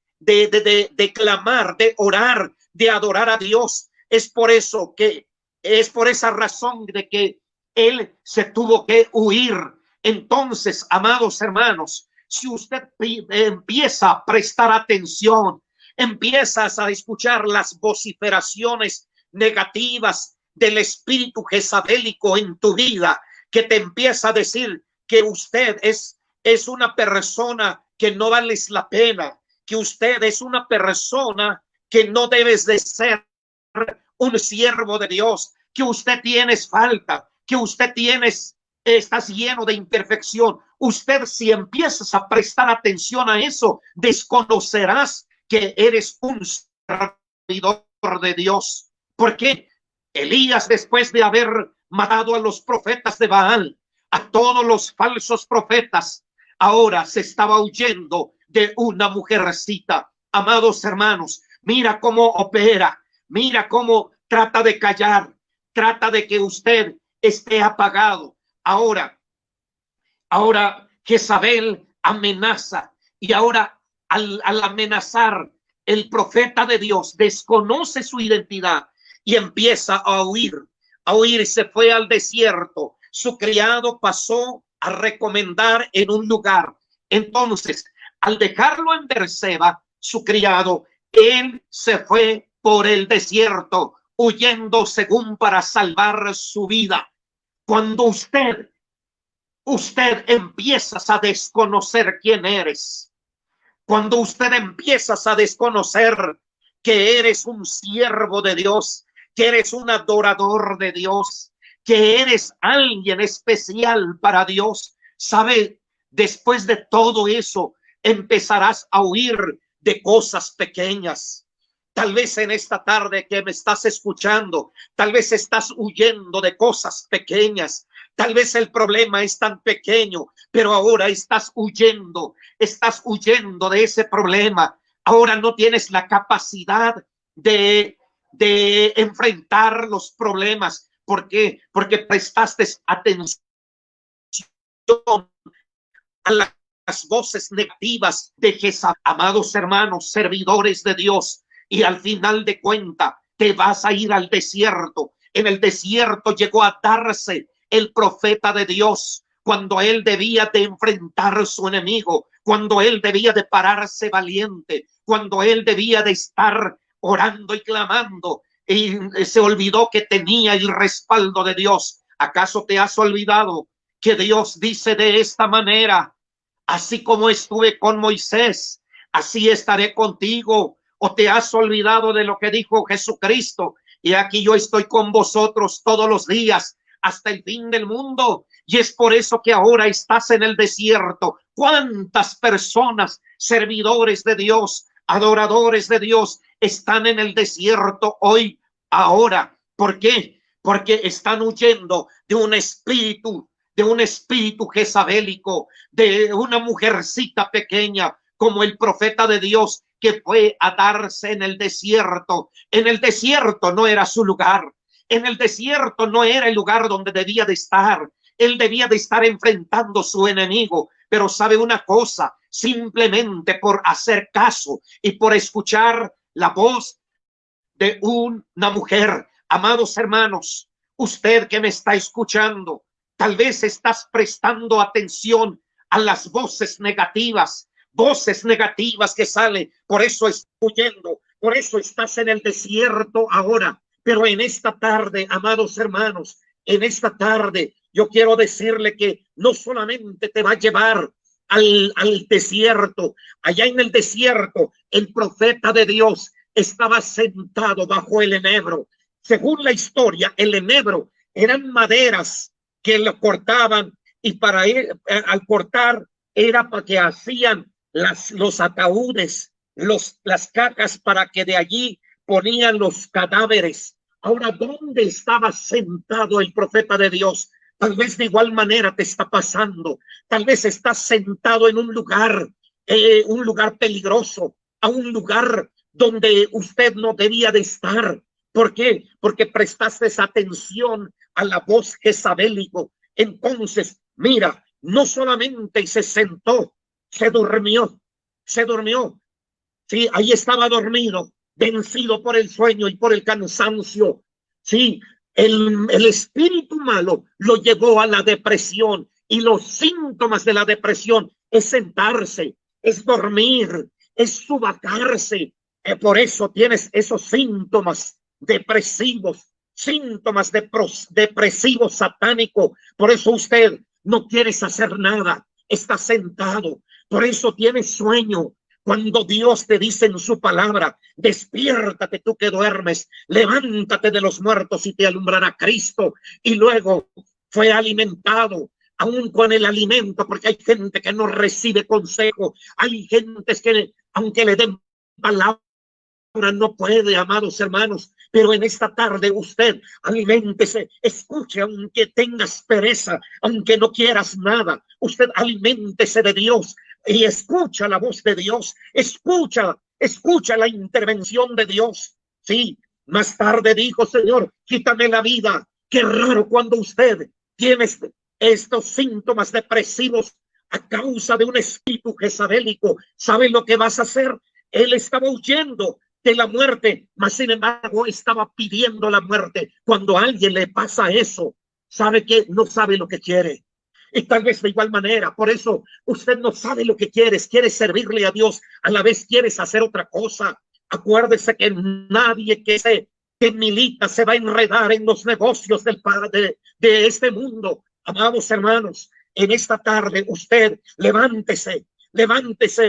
clamar, de orar, de adorar a Dios. Es por esa razón de que él se tuvo que huir. Entonces, amados hermanos, si usted empieza a prestar atención, empiezas a escuchar las vociferaciones negativas del espíritu jezabélico en tu vida, que te empieza a decir que usted es una persona que no vales la pena, que usted es una persona que no debes de ser un siervo de Dios, que usted tienes falta, que usted estás lleno de imperfección. Usted, si empiezas a prestar atención a eso, desconocerás que eres un servidor de Dios. Porque Elías, después de haber matado a los profetas de Baal, a todos los falsos profetas, ahora se estaba huyendo de una mujercita. Amados hermanos, mira cómo opera, mira cómo trata de callar, trata de que usted esté apagado. Ahora Jezabel amenaza, y ahora al amenazar, el profeta de Dios desconoce su identidad y empieza a huir, y se fue al desierto. Su criado pasó a recomendar en un lugar. Entonces, al dejarlo en Berseba, su criado, él se fue por el desierto, huyendo según para salvar su vida. Cuando usted empiezas a desconocer quién eres, cuando usted empiezas a desconocer que eres un siervo de Dios, que eres un adorador de Dios, que eres alguien especial para Dios, ¿sabe? Después de todo eso, empezarás a huir de cosas pequeñas. Tal vez en esta tarde que me estás escuchando, tal vez estás huyendo de cosas pequeñas. Tal vez el problema es tan pequeño, pero ahora estás huyendo de ese problema. Ahora no tienes la capacidad de enfrentar los problemas. ¿Por qué? Porque prestaste atención a las voces negativas de Jezabel. Amados hermanos, servidores de Dios, y al final de cuentas te vas a ir al desierto. En el desierto llegó a darse el profeta de Dios, cuando él debía de enfrentar a su enemigo, cuando él debía de pararse valiente, cuando él debía de estar orando y clamando, y se olvidó que tenía el respaldo de Dios. ¿Acaso te has olvidado que Dios dice de esta manera: así como estuve con Moisés, así estaré contigo? ¿O te has olvidado de lo que dijo Jesucristo? Y aquí yo estoy con vosotros todos los días hasta el fin del mundo. Y es por eso que ahora estás en el desierto. ¿Cuántas personas, servidores de Dios, adoradores de Dios, están en el desierto hoy, ahora? ¿Por qué? Porque están huyendo de un espíritu jezabélico, de una mujercita pequeña como el profeta de Dios, que fue a darse en el desierto. En el desierto no era su lugar. En el desierto no era el lugar donde debía de estar. Él debía de estar enfrentando a su enemigo. Pero sabe una cosa, simplemente por hacer caso y por escuchar la voz de una mujer. Amados hermanos, usted que me está escuchando, tal vez estás prestando atención a las voces negativas que salen. Por eso estás huyendo, por eso estás en el desierto ahora. Pero en esta tarde, amados hermanos, en esta tarde yo quiero decirle que no solamente te va a llevar al desierto. Allá en el desierto, el profeta de Dios estaba sentado bajo el enebro. Según la historia, el enebro eran maderas que lo cortaban, y para él, al cortar, era para que hacían los ataúdes, las cajas, para que de allí ponían los cadáveres. Ahora, ¿dónde estaba sentado el profeta de Dios? Tal vez de igual manera te está pasando. Tal vez estás sentado en un lugar peligroso, a un lugar donde usted no debía de estar. ¿Por qué? Porque prestaste atención a la voz jezabélico. Entonces, mira, no solamente se sentó, se durmió. Sí, ahí estaba dormido, vencido por el sueño y por el cansancio. Sí, el espíritu malo lo llevó a la depresión, y los síntomas de la depresión es sentarse, es dormir, es subacarse. Por eso tienes esos síntomas depresivos, depresivos satánicos. Por eso usted no quiere hacer nada, está sentado. Por eso tiene sueño. Cuando Dios te dice en su palabra: despiértate tú que duermes, levántate de los muertos y te alumbrará Cristo. Y luego fue alimentado aún con el alimento, porque hay gente que no recibe consejo. Hay gente que, aunque le den palabra, no puede, amados hermanos. Pero en esta tarde usted aliméntese, escuche, aunque tengas pereza, aunque no quieras nada, usted aliméntese de Dios y escucha la voz de Dios, escucha la intervención de Dios. Sí, más tarde dijo: Señor, quítame la vida. Qué raro cuando usted tiene estos síntomas depresivos a causa de un espíritu jezabélico. ¿Sabe lo que vas a hacer? Él estaba huyendo de la muerte, mas sin embargo estaba pidiendo la muerte. Cuando a alguien le pasa eso, sabe que no sabe lo que quiere. Y tal vez de igual manera, por eso usted no sabe lo que quieres servirle a Dios, a la vez quieres hacer otra cosa. Acuérdese que nadie que milita se va a enredar en los negocios de este mundo. Amados hermanos, en esta tarde usted levántese,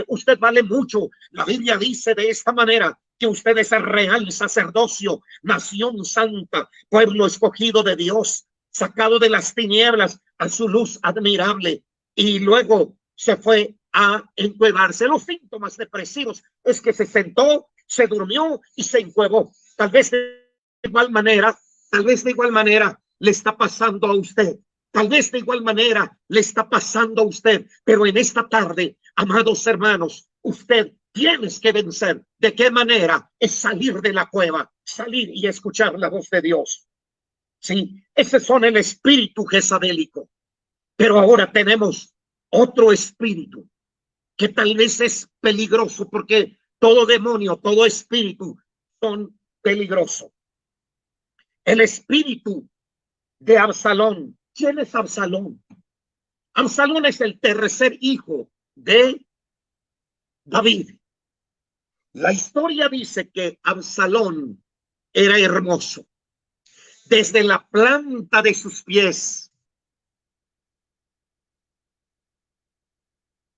usted vale mucho. La Biblia dice de esta manera que usted es el real sacerdocio, nación santa, pueblo escogido de Dios, sacado de las tinieblas a su luz admirable. Y luego se fue a encuevarse. Los síntomas depresivos es que se sentó, se durmió y se encuevó. Tal vez de igual manera le está pasando a usted. Tal vez de igual manera le está pasando a usted. Pero en esta tarde, amados hermanos, usted tiene que vencer. ¿De qué manera? Es salir de la cueva, salir y escuchar la voz de Dios. Sí, ese son el espíritu jezabélico. Pero ahora tenemos otro espíritu que tal vez es peligroso, porque todo demonio, todo espíritu son peligrosos. El espíritu de Absalón. ¿Quién es Absalón? Absalón es el tercer hijo de David. La historia dice que Absalón era hermoso. Desde la planta de sus pies.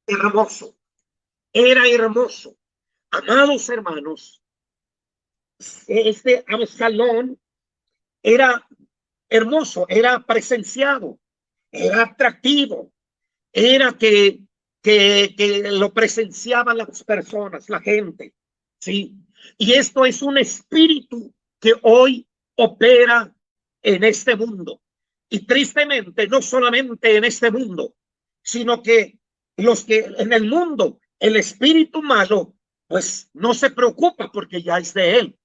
Hermoso. Era hermoso. Amados hermanos, este Absalón era hermoso, era presenciado, era atractivo, era que lo presenciaban las personas, la gente, ¿sí? Y esto es un espíritu que hoy opera en este mundo. Y tristemente, no solamente en este mundo, sino que los que en el mundo, el espíritu malo, pues no se preocupa porque ya es de él.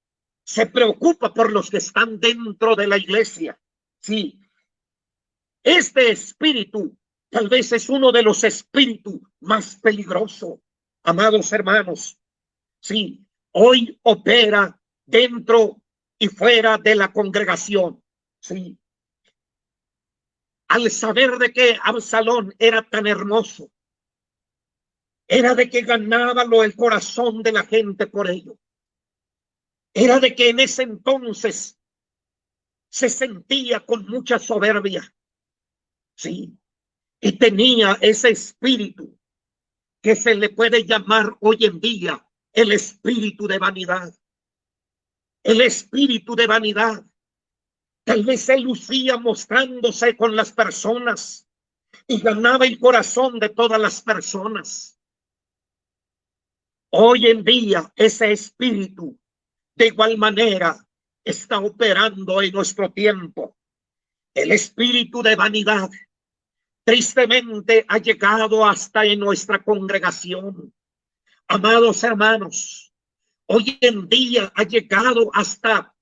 Se preocupa por los que están dentro de la iglesia. Sí, este espíritu tal vez es uno de los espíritus más peligrosos, amados hermanos. Sí, hoy opera dentro y fuera de la congregación. Sí, al saber de que Absalón era tan hermoso, era de que ganaba el corazón de la gente por ello. Era de que en ese entonces se sentía con mucha soberbia. Sí, y tenía ese espíritu que se le puede llamar hoy en día el espíritu de vanidad. El espíritu de vanidad. Tal vez se lucía mostrándose con las personas y ganaba el corazón de todas las personas. Hoy en día ese espíritu de igual manera está operando en nuestro tiempo. El espíritu de vanidad tristemente ha llegado hasta en nuestra congregación. Amados hermanos, hoy en día ha llegado hasta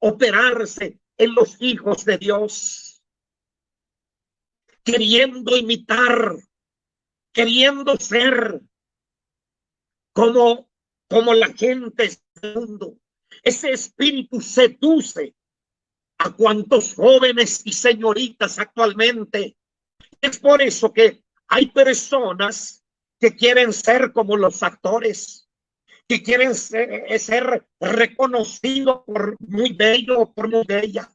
operarse en los hijos de Dios, queriendo imitar, queriendo ser como la gente del mundo. Ese espíritu seduce a cuantos jóvenes y señoritas actualmente. Es por eso que hay personas que quieren ser como los actores, que quieren ser reconocidos por muy bello o por muy bella.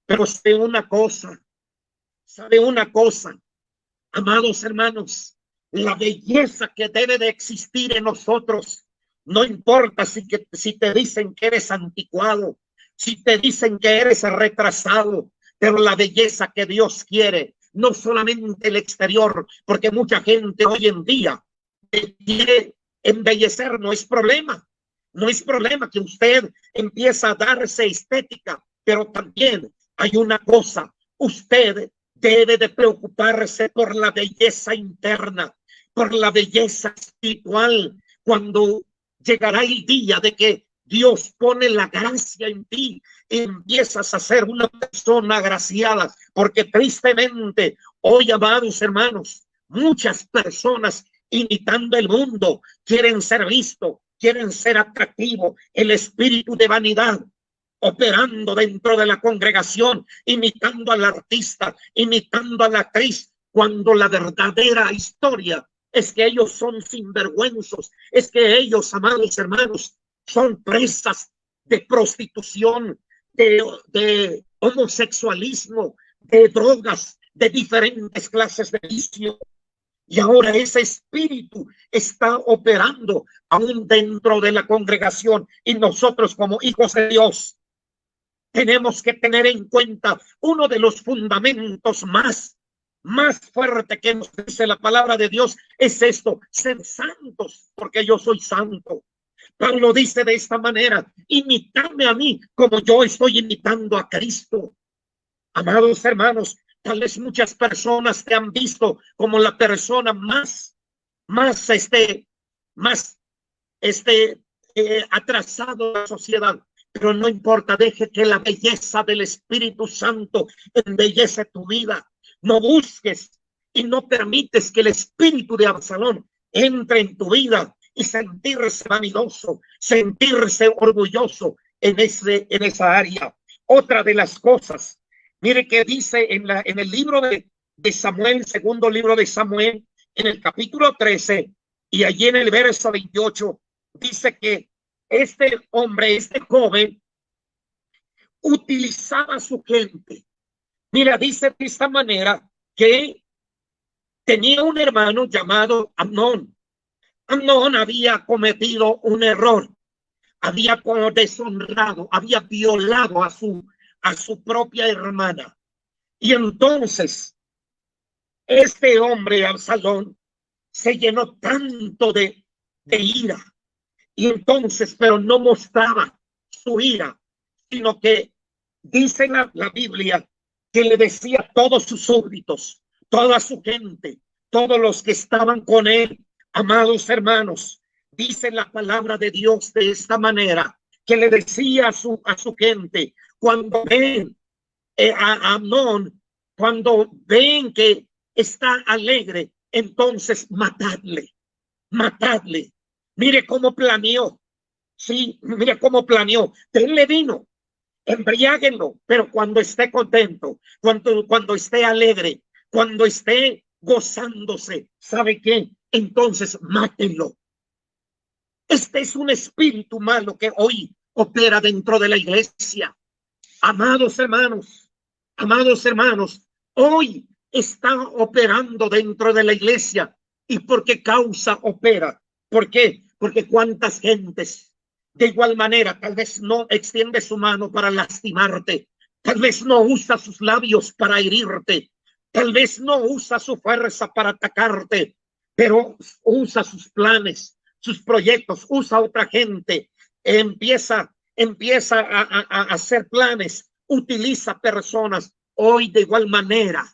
Pero sabe una cosa, amados hermanos, la belleza que debe de existir en nosotros, no importa si te dicen que eres anticuado, si te dicen que eres retrasado, pero la belleza que Dios quiere, no solamente el exterior, porque mucha gente hoy en día quiere embellecer, no es problema que usted empiece a darse estética, pero también hay una cosa, usted debe de preocuparse por la belleza interna, por la belleza espiritual, cuando llegará el día de que Dios pone la gracia en ti y empiezas a ser una persona agraciada, porque tristemente hoy, amados hermanos, muchas personas imitando el mundo quieren ser vistos, quieren ser atractivos, el espíritu de vanidad operando dentro de la congregación, imitando al artista, imitando a la actriz, cuando la verdadera historia es que ellos son sinvergüenzos, es que ellos, amados hermanos, son presas de prostitución, de homosexualismo, de drogas, de diferentes clases de vicio. Y ahora ese espíritu está operando aún dentro de la congregación, y nosotros como hijos de Dios tenemos que tener en cuenta uno de los fundamentos más fuerte que nos dice la palabra de Dios es esto: ser santos, porque yo soy santo. Pablo dice de esta manera: imitadme a mí como yo estoy imitando a Cristo. Amados hermanos, tal vez muchas personas te han visto como la persona más atrasado de la sociedad, pero no importa, deje que la belleza del Espíritu Santo embellece tu vida. No busques y no permites que el espíritu de Absalón entre en tu vida y sentirse vanidoso, sentirse orgulloso en esa área. Otra de las cosas, mire que dice en el libro de Samuel, segundo libro de Samuel, en el capítulo 13, y allí en el verso 28, dice que este hombre, este joven, utilizaba a su gente. Mira, dice de esta manera que tenía un hermano llamado Amnón. Amnón había cometido un error, había deshonrado, había violado a su propia hermana. Y entonces este hombre, Absalón, se llenó tanto de ira. Y entonces, pero no mostraba su ira, sino que dice la Biblia que le decía a todos sus súbditos, toda su gente, todos los que estaban con él, amados hermanos, dice la palabra de Dios de esta manera, que le decía a su gente: cuando ven a Amnón, cuando ven que está alegre, entonces matadle. Mire cómo planeó. Sí, mire cómo planeó. Denle vino, embriáguenlo, pero cuando esté contento, cuando esté alegre, cuando esté gozándose, ¿sabe qué? Entonces mátenlo. Este es un espíritu malo que hoy opera dentro de la iglesia. Amados hermanos, hoy está operando dentro de la iglesia. ¿Y por qué causa opera? ¿Por qué? Porque cuántas gentes de igual manera tal vez no extiende su mano para lastimarte, tal vez no usa sus labios para herirte, tal vez no usa su fuerza para atacarte, pero usa sus planes, sus proyectos, usa a otra gente, empieza a hacer planes, utiliza personas. Hoy de igual manera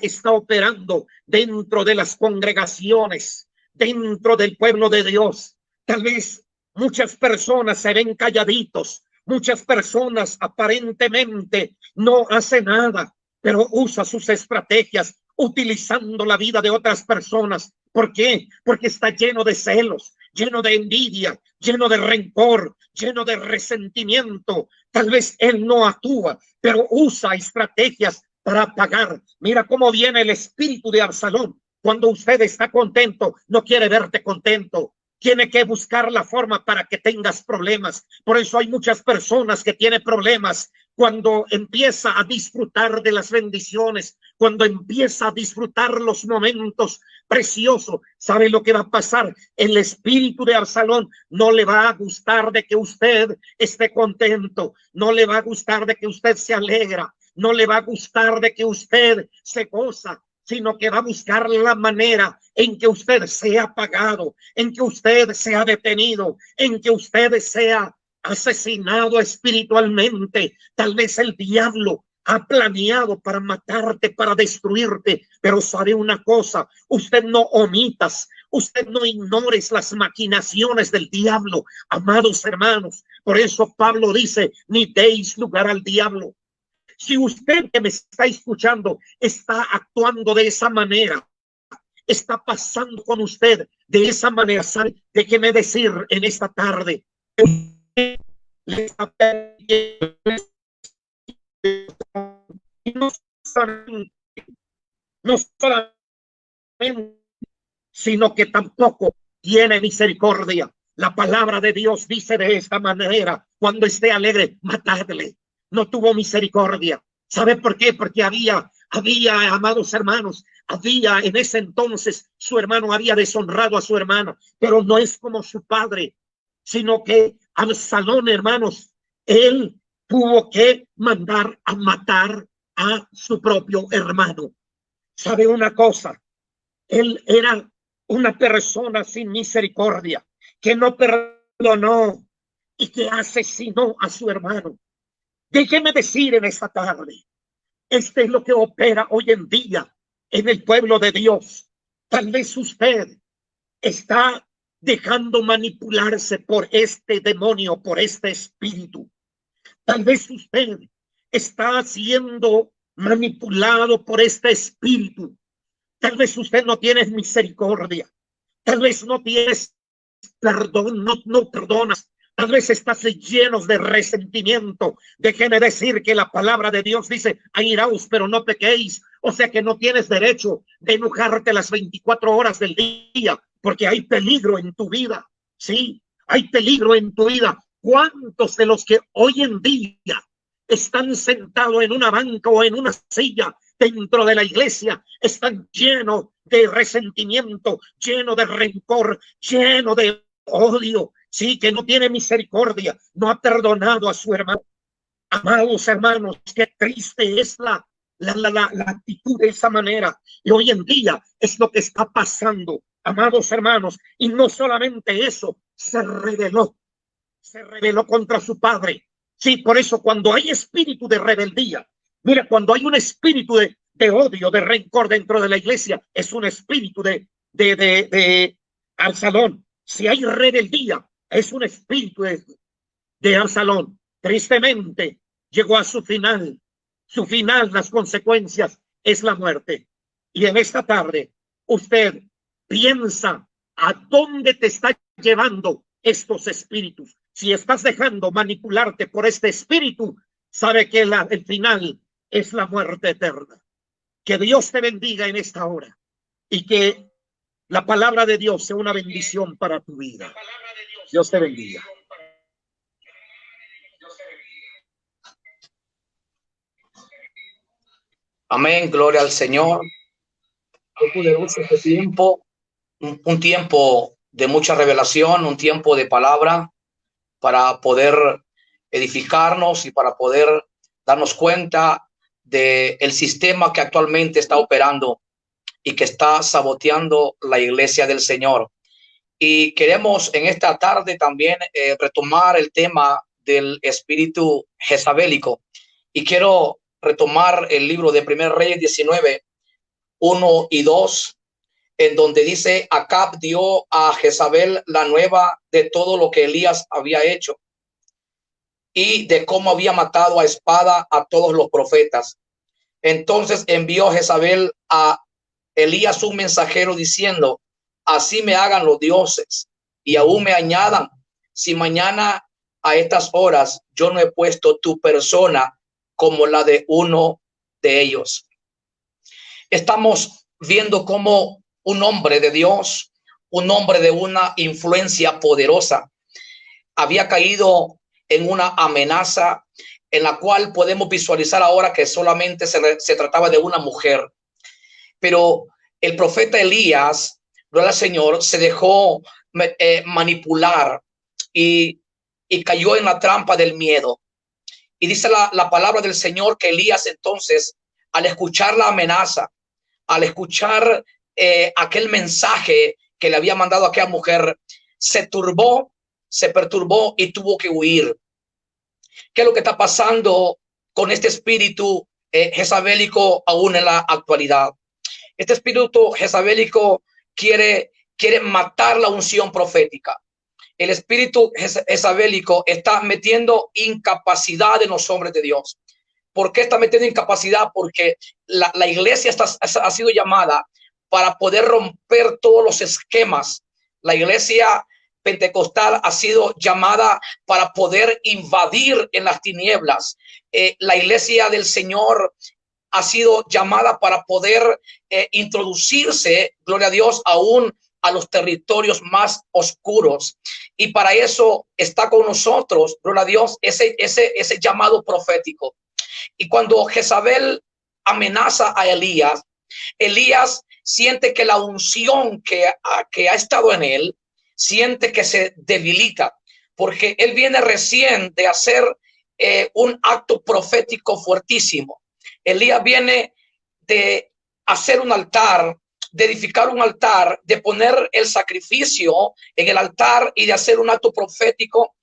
está operando dentro de las congregaciones, dentro del pueblo de Dios. Tal vez muchas personas se ven calladitos, muchas personas aparentemente no hacen nada, pero usa sus estrategias utilizando la vida de otras personas. ¿Por qué? Porque está lleno de celos, lleno de envidia, lleno de rencor, lleno de resentimiento. Tal vez él no actúa, pero usa estrategias para apagar. Mira cómo viene el espíritu de Absalón. Cuando usted está contento, no quiere verte contento. Tiene que buscar la forma para que tengas problemas. Por eso hay muchas personas que tienen problemas cuando empieza a disfrutar de las bendiciones, cuando empieza a disfrutar los momentos preciosos. ¿Sabe lo que va a pasar? El espíritu de Absalón no le va a gustar de que usted esté contento, no le va a gustar de que usted se alegra, no le va a gustar de que usted se goza, sino que va a buscar la manera en que usted sea apagado, en que usted sea detenido, en que usted sea asesinado espiritualmente. Tal vez el diablo ha planeado para matarte, para destruirte, pero sabe una cosa: usted no omitas, usted no ignores las maquinaciones del diablo, amados hermanos. Por eso Pablo dice: ni deis lugar al diablo. Si usted que me está escuchando está actuando de esa manera, está pasando con usted de esa manera, ¿sabe? Déjeme decir en esta tarde, no solamente, sino que tampoco tiene misericordia. La palabra de Dios dice de esta manera: cuando esté alegre, matadle. No tuvo misericordia. ¿Sabe por qué? Porque había, amados hermanos, había en ese entonces, su hermano había deshonrado a su hermana, pero no es como su padre, sino que Absalón, hermanos, él tuvo que mandar a matar a su propio hermano. ¿Sabe una cosa? Él era una persona sin misericordia, que no perdonó y que asesinó a su hermano. Déjeme decir en esta tarde, este es lo que opera hoy en día en el pueblo de Dios. Tal vez usted está dejando manipularse por este demonio, por este espíritu. Tal vez usted está siendo manipulado por este espíritu. Tal vez usted no tiene misericordia. Tal vez no tienes perdón, no perdonas. Tal vez estás lleno de resentimiento. Déjeme decir que la palabra de Dios dice: airaos, pero no pequéis. O sea que no tienes derecho de enojarte las 24 horas del día, porque hay peligro en tu vida. Sí, hay peligro en tu vida. ¿Cuántos de los que hoy en día están sentados en una banca o en una silla dentro de la iglesia están llenos de resentimiento, lleno de rencor, lleno de odio? Sí, que no tiene misericordia, no ha perdonado a su hermano. Amados hermanos, qué triste es la actitud de esa manera. Y hoy en día es lo que está pasando, amados hermanos. Y no solamente eso, se rebeló contra su padre. Sí, por eso cuando hay espíritu de rebeldía, mira, cuando hay un espíritu de odio, de rencor dentro de la iglesia, es un espíritu de Absalón. Si hay rebeldía, es un espíritu de Absalón. Tristemente, llegó a su final. Su final, las consecuencias, es la muerte. Y en esta tarde, usted piensa a dónde te está llevando estos espíritus. Si estás dejando manipularte por este espíritu, sabe que el final es la muerte eterna. Que Dios te bendiga en esta hora y que la palabra de Dios sea una bendición para tu vida. Dios te bendiga. Amén, gloria al Señor. Qué poderoso este tiempo, un tiempo de mucha revelación, un tiempo de palabra para poder edificarnos y para poder darnos cuenta del sistema que actualmente está operando y que está saboteando la iglesia del Señor. Y queremos en esta tarde también retomar el tema del espíritu jezabélico. Y quiero retomar el libro de 1 Reyes 19, 1 y 2, en donde dice: Acab dio a Jezabel la nueva de todo lo que Elías había hecho y de cómo había matado a espada a todos los profetas. Entonces envió Jezabel a Elías un mensajero diciendo: así me hagan los dioses y aún me añadan, si mañana a estas horas yo no he puesto tu persona como la de uno de ellos. Estamos viendo cómo un hombre de Dios, un hombre de una influencia poderosa, había caído en una amenaza en la cual podemos visualizar ahora que solamente se trataba de una mujer. Pero el profeta Elías, gloria al Señor, se dejó manipular y cayó en la trampa del miedo. Y dice la palabra del Señor que Elías entonces, al escuchar la amenaza, al escuchar aquel mensaje que le había mandado a aquella mujer, se turbó, se perturbó y tuvo que huir. ¿Qué es lo que está pasando con este espíritu jezabélico aún en la actualidad? Este espíritu jezabélico quiere matar la unción profética. El espíritu jezabélico está metiendo incapacidad en los hombres de Dios. ¿Por qué está metiendo incapacidad? Porque la iglesia ha sido llamada para poder romper todos los esquemas. La iglesia pentecostal ha sido llamada para poder invadir en las tinieblas. La iglesia del Señor ha sido llamada para poder introducirse, gloria a Dios, aún a los territorios más oscuros. Y para eso está con nosotros, gloria a Dios, ese llamado profético. Y cuando Jezabel amenaza a Elías, Elías siente que la unción que ha estado en él, siente que se debilita, porque él viene recién de hacer un acto profético fuertísimo. Elías viene de hacer un altar, de edificar un altar, de poner el sacrificio en el altar y de hacer un acto profético.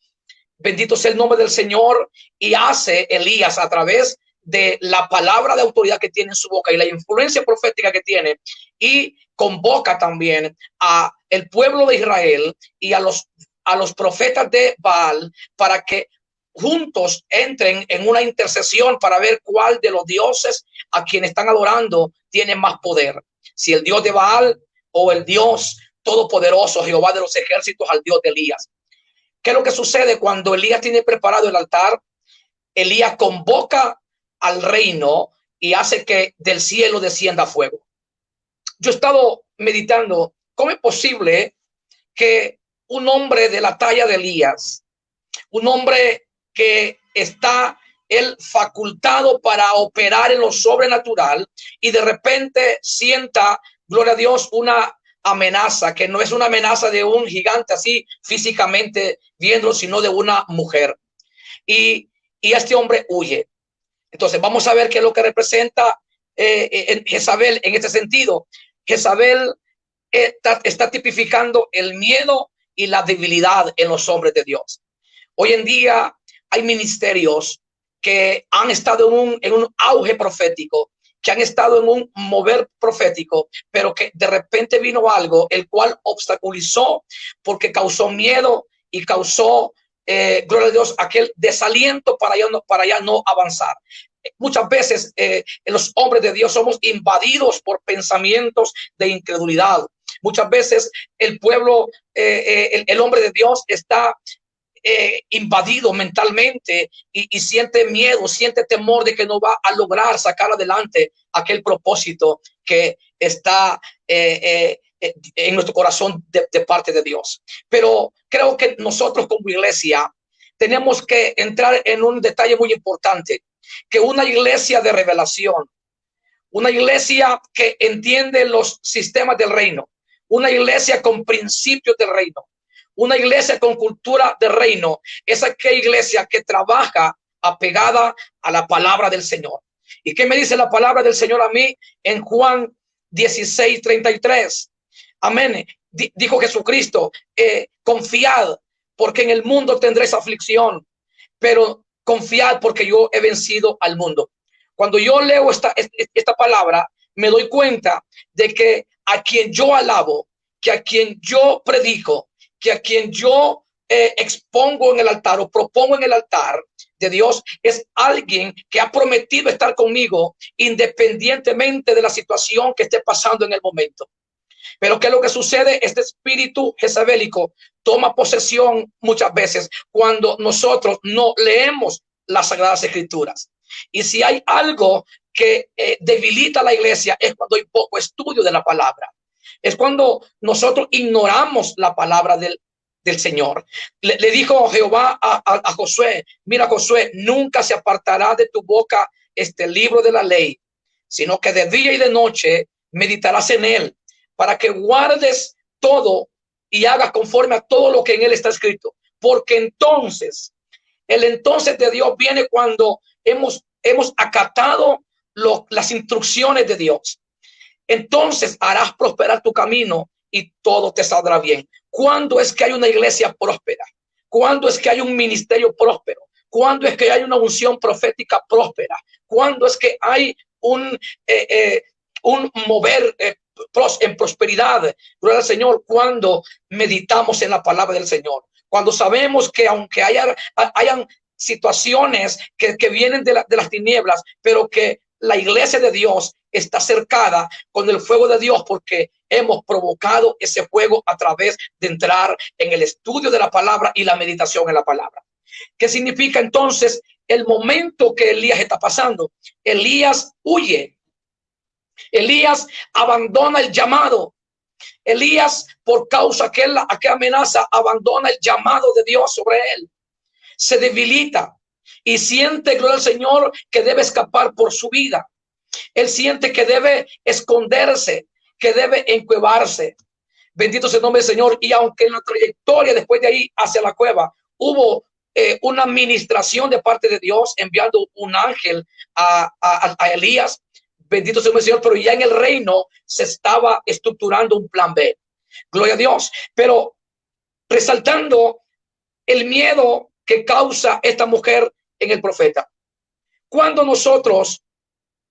Bendito sea el nombre del Señor. Y hace Elías a través de la palabra de autoridad que tiene en su boca y la influencia profética que tiene, y convoca también a el pueblo de Israel y a los profetas de Baal para que juntos entren en una intercesión para ver cuál de los dioses a quienes están adorando tiene más poder, si el Dios de Baal o el Dios todopoderoso, Jehová de los ejércitos, al Dios de Elías. ¿Qué es lo que sucede cuando Elías tiene preparado el altar? Elías convoca al reino y hace que del cielo descienda fuego. Yo he estado meditando cómo es posible que un hombre de la talla de Elías, un hombre que está él facultado para operar en lo sobrenatural, y de repente sienta, gloria a Dios, una amenaza que no es una amenaza de un gigante así físicamente viéndolo, sino de una mujer. Y este hombre huye. Entonces vamos a ver qué es lo que representa Jezabel en este sentido. Jezabel está tipificando el miedo y la debilidad en los hombres de Dios. Hoy en día hay ministerios que han estado en un auge profético, que han estado en un mover profético, pero que de repente vino algo el cual obstaculizó, porque causó miedo y causó, gloria a Dios, aquel desaliento para ya no avanzar. Muchas veces los hombres de Dios somos invadidos por pensamientos de incredulidad. Muchas veces el pueblo, el hombre de Dios está invadido mentalmente y siente miedo, siente temor de que no va a lograr sacar adelante aquel propósito que está en nuestro corazón de parte de Dios. Pero creo que nosotros como iglesia tenemos que entrar en un detalle muy importante, que una iglesia de revelación, una iglesia que entiende los sistemas del reino, una iglesia con principios del reino, una iglesia con cultura del reino, es aquella iglesia que trabaja apegada a la palabra del Señor. ¿Y qué me dice la palabra del Señor a mí en Juan 16:33? Amén. Dijo Jesucristo, confiad, porque en el mundo tendréis aflicción, pero confiad porque yo he vencido al mundo. Cuando yo leo esta palabra, me doy cuenta de que a quien yo alabo, que a quien yo predico, que a quien yo expongo en el altar o propongo en el altar de Dios, es alguien que ha prometido estar conmigo independientemente de la situación que esté pasando en el momento. Pero ¿qué es lo que sucede? Este espíritu jezabélico toma posesión muchas veces cuando nosotros no leemos las Sagradas Escrituras. Y si hay algo que debilita a la iglesia, es cuando hay poco estudio de la palabra. Es cuando nosotros ignoramos la palabra del Señor. Le dijo Jehová a Josué, mira Josué, nunca se apartará de tu boca este libro de la ley, sino que de día y de noche meditarás en él, para que guardes todo y hagas conforme a todo lo que en él está escrito. Porque entonces, el entonces de Dios viene cuando hemos acatado las instrucciones de Dios. Entonces harás prosperar tu camino y todo te saldrá bien. ¿Cuándo es que hay una iglesia próspera? ¿Cuándo es que hay un ministerio próspero? ¿Cuándo es que hay una unción profética próspera? ¿Cuándo es que hay un mover en prosperidad? Gloria al Señor. Cuando meditamos en la palabra del Señor. Cuando sabemos que aunque hayan situaciones que vienen de las tinieblas, pero que la iglesia de Dios está cercada con el fuego de Dios porque hemos provocado ese fuego a través de entrar en el estudio de la palabra y la meditación en la palabra. ¿Qué significa entonces el momento que Elías está pasando? Elías huye. Elías abandona el llamado. Elías, por causa que aquella amenaza, abandona el llamado de Dios sobre él. Se debilita y siente, gloria al Señor, que debe escapar por su vida. Él siente que debe esconderse, que debe encuevarse. Bendito sea el nombre del Señor. Y aunque en la trayectoria después de ahí hacia la cueva hubo una administración de parte de Dios enviando un ángel a Elías, bendito sea el Señor, pero ya en el reino se estaba estructurando un plan B. Gloria a Dios. Pero resaltando el miedo que causa esta mujer en el profeta. Cuando nosotros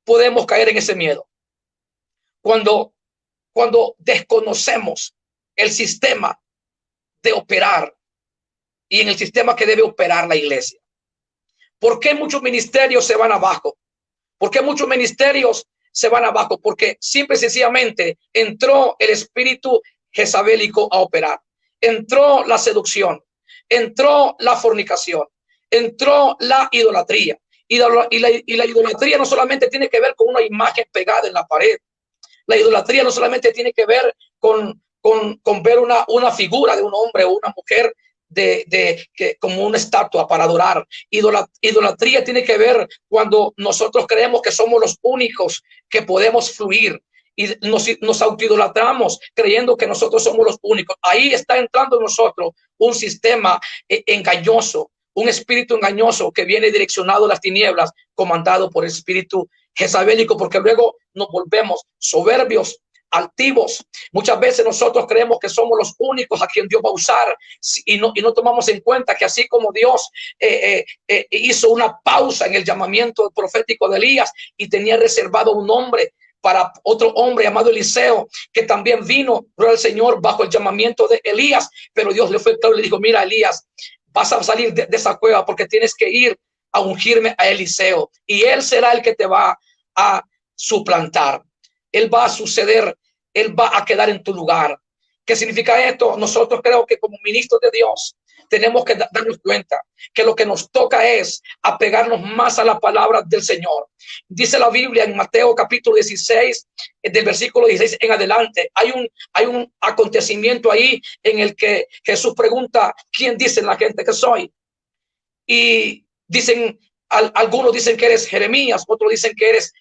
podemos caer en ese miedo, cuando desconocemos el sistema de operar y en el sistema que debe operar la iglesia. ¿Por qué muchos ministerios se van abajo? ¿Por qué muchos ministerios se van abajo? Porque simple y sencillamente entró el espíritu jezabélico a operar. Entró la seducción, entró la fornicación, entró la idolatría. Y la idolatría no solamente tiene que ver con una imagen pegada en la pared. La idolatría no solamente tiene que ver con ver una figura de un hombre o una mujer que como una estatua para adorar. Idolatría tiene que ver cuando nosotros creemos que somos los únicos que podemos fluir y nos autoidolatramos creyendo que nosotros somos los únicos. Ahí está entrando en nosotros un sistema engañoso, un espíritu engañoso que viene direccionado a las tinieblas, comandado por el espíritu jezabélico, porque luego nos volvemos soberbios, altivos. Muchas veces nosotros creemos que somos los únicos a quien Dios va a usar y no tomamos en cuenta que así como Dios hizo una pausa en el llamamiento profético de Elías y tenía reservado un hombre para otro hombre llamado Eliseo, que también vino al Señor bajo el llamamiento de Elías, pero Dios le fue claro y le dijo: mira, Elías, vas a salir de esa cueva porque tienes que ir a ungirme a Eliseo y él será el que te va a suplantar. Él va a suceder, él va a quedar en tu lugar. ¿Qué significa esto? Nosotros creo que como ministros de Dios tenemos que darnos cuenta que lo que nos toca es apegarnos más a la palabra del Señor. Dice la Biblia en Mateo capítulo 16, del versículo 16 en adelante, hay un acontecimiento ahí en el que Jesús pregunta: ¿quién dicen la gente que soy? Y dicen, algunos dicen que eres Jeremías, otros dicen que eres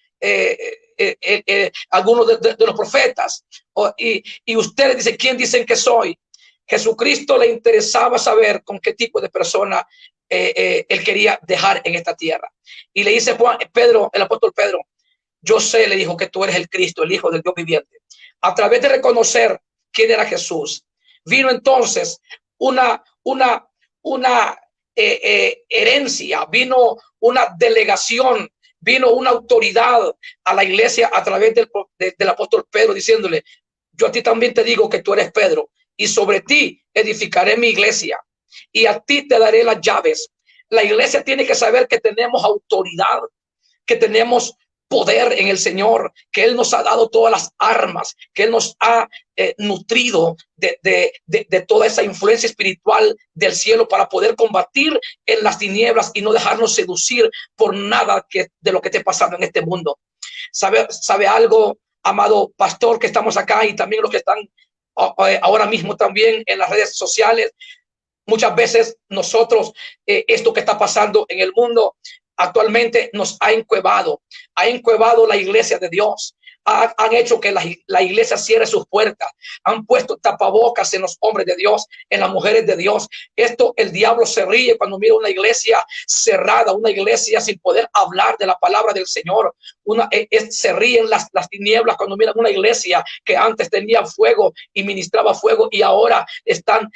algunos de los profetas, y ustedes dicen: ¿quién dicen que soy? Jesucristo le interesaba saber con qué tipo de persona él quería dejar en esta tierra. Y le dice Pedro, el apóstol Pedro: yo sé, le dijo, que tú eres el Cristo, el Hijo del Dios viviente. A través de reconocer quién era Jesús, vino entonces una herencia, vino una delegación, vino una autoridad a la iglesia a través del apóstol Pedro, diciéndole: yo a ti también te digo que tú eres Pedro, y sobre ti edificaré mi iglesia, y a ti te daré las llaves. La iglesia tiene que saber que tenemos autoridad, que tenemos poder en el Señor, que Él nos ha dado todas las armas, que Él nos ha nutrido de toda esa influencia espiritual del cielo para poder combatir en las tinieblas y no dejarnos seducir por nada de lo que esté pasando en este mundo. ¿Sabe algo, amado pastor, que estamos acá y también los que están ahora mismo también en las redes sociales? Muchas veces nosotros, esto que está pasando en el mundo actualmente nos ha encuevado la iglesia de Dios. Han hecho que la iglesia cierre sus puertas, han puesto tapabocas en los hombres de Dios, en las mujeres de Dios. El diablo se ríe cuando mira una iglesia cerrada, una iglesia sin poder hablar de la palabra del Señor. Se ríen las tinieblas cuando miran una iglesia que antes tenía fuego y ministraba fuego y ahora están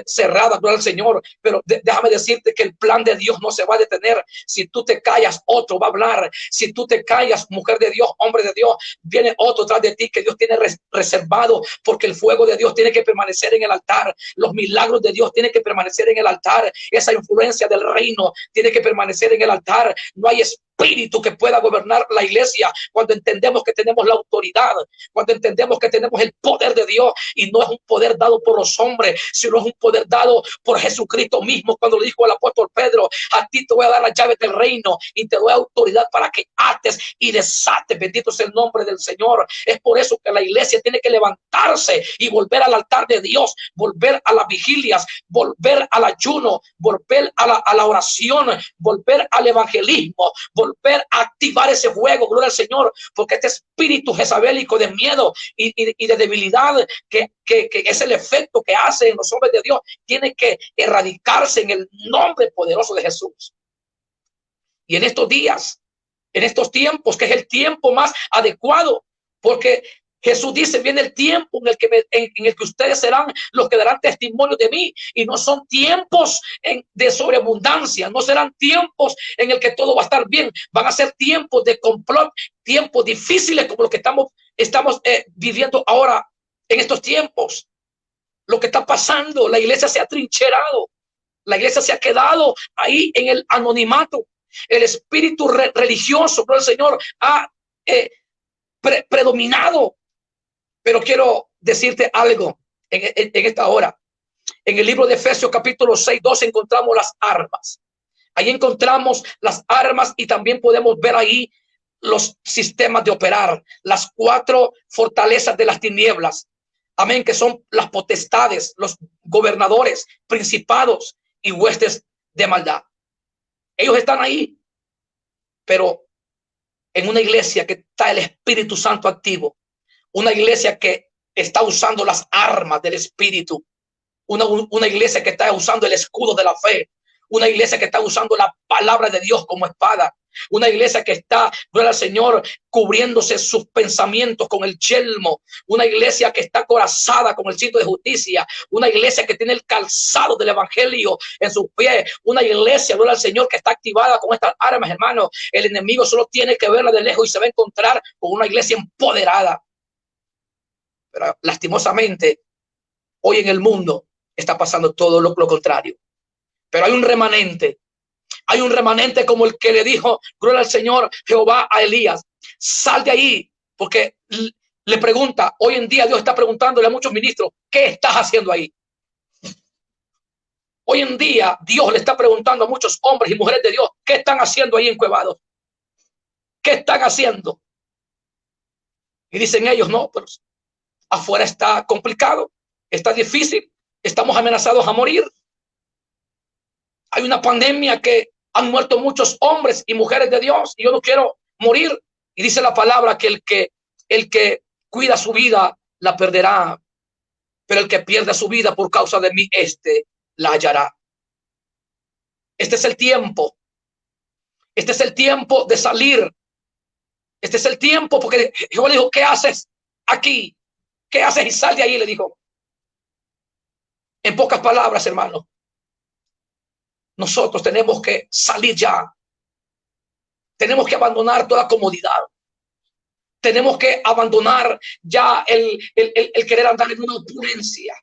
cerradas por el Señor. Pero déjame decirte que el plan de Dios no se va a detener. Si tú te callas, otro va a hablar. Si tú te callas, mujer de Dios, hombre de Dios, viene otro tras de ti que Dios tiene reservado, porque el fuego de Dios tiene que permanecer en el altar. Los milagros de Dios tienen que permanecer en el altar. Esa influencia del reino tiene que permanecer en el altar. No hay espíritu que pueda gobernar la iglesia, cuando entendemos que tenemos la autoridad, cuando entendemos que tenemos el poder de Dios, y no es un poder dado por los hombres, sino es un poder dado por Jesucristo mismo, cuando le dijo al apóstol Pedro: a ti te voy a dar las llaves del reino y te doy autoridad para que ates y desates. Bendito sea el nombre del Señor. Es por eso que la iglesia tiene que levantarse y volver al altar de Dios, volver a las vigilias, volver al ayuno, volver a la oración, volver al evangelismo, volver a activar ese fuego, gloria al Señor, porque este espíritu jezabélico de miedo y de debilidad que es el efecto que hace en los hombres de Dios, tiene que erradicarse en el nombre poderoso de Jesús. Y en estos días, en estos tiempos, que es el tiempo más adecuado, porque Jesús dice: viene el tiempo en el que ustedes serán los que darán testimonio de mí, y no son tiempos de sobreabundancia, no serán tiempos en el que todo va a estar bien, van a ser tiempos de complot, tiempos difíciles como lo que estamos viviendo ahora en estos tiempos. Lo que está pasando, la iglesia se ha trincherado, la iglesia se ha quedado ahí en el anonimato, el espíritu religioso por el Señor ha predominado. Pero quiero decirte algo en esta hora. En el libro de Efesios capítulo 6:12 encontramos las armas. Ahí encontramos las armas, y también podemos ver ahí los sistemas de operar, las 4 fortalezas de las tinieblas. Amén, que son las potestades, los gobernadores, principados y huestes de maldad. Ellos están ahí, pero en una iglesia que está el Espíritu Santo activo, una iglesia que está usando las armas del Espíritu, una iglesia que está usando el escudo de la fe, una iglesia que está usando la palabra de Dios como espada, una iglesia que está, gloria al Señor, cubriéndose sus pensamientos con el yelmo, una iglesia que está corazada con el cinto de justicia, una iglesia que tiene el calzado del evangelio en sus pies, una iglesia, gloria al Señor, que está activada con estas armas, hermano. El enemigo solo tiene que verla de lejos y se va a encontrar con una iglesia empoderada. Pero lastimosamente, hoy en el mundo está pasando todo lo contrario. Pero hay un remanente como el que le dijo, gloria al Señor, Jehová a Elías: sal de ahí, porque le pregunta, hoy en día Dios está preguntándole a muchos ministros: ¿qué estás haciendo ahí? Hoy en día Dios le está preguntando a muchos hombres y mujeres de Dios: ¿qué están haciendo ahí encuevados? ¿Qué están haciendo? Y dicen ellos: no, pero afuera está complicado, está difícil, estamos amenazados a morir. Hay una pandemia que han muerto muchos hombres y mujeres de Dios, y yo no quiero morir. Y dice la palabra que el que cuida su vida la perderá, pero el que pierda su vida por causa de mí, la hallará. Este es el tiempo. Este es el tiempo de salir. Este es el tiempo, porque Jehová le dijo: ¿qué haces aquí? ¿Qué haces? Y sal de ahí, le dijo. En pocas palabras, hermano, nosotros tenemos que salir ya. Tenemos que abandonar toda comodidad. Tenemos que abandonar ya el querer andar en una opulencia.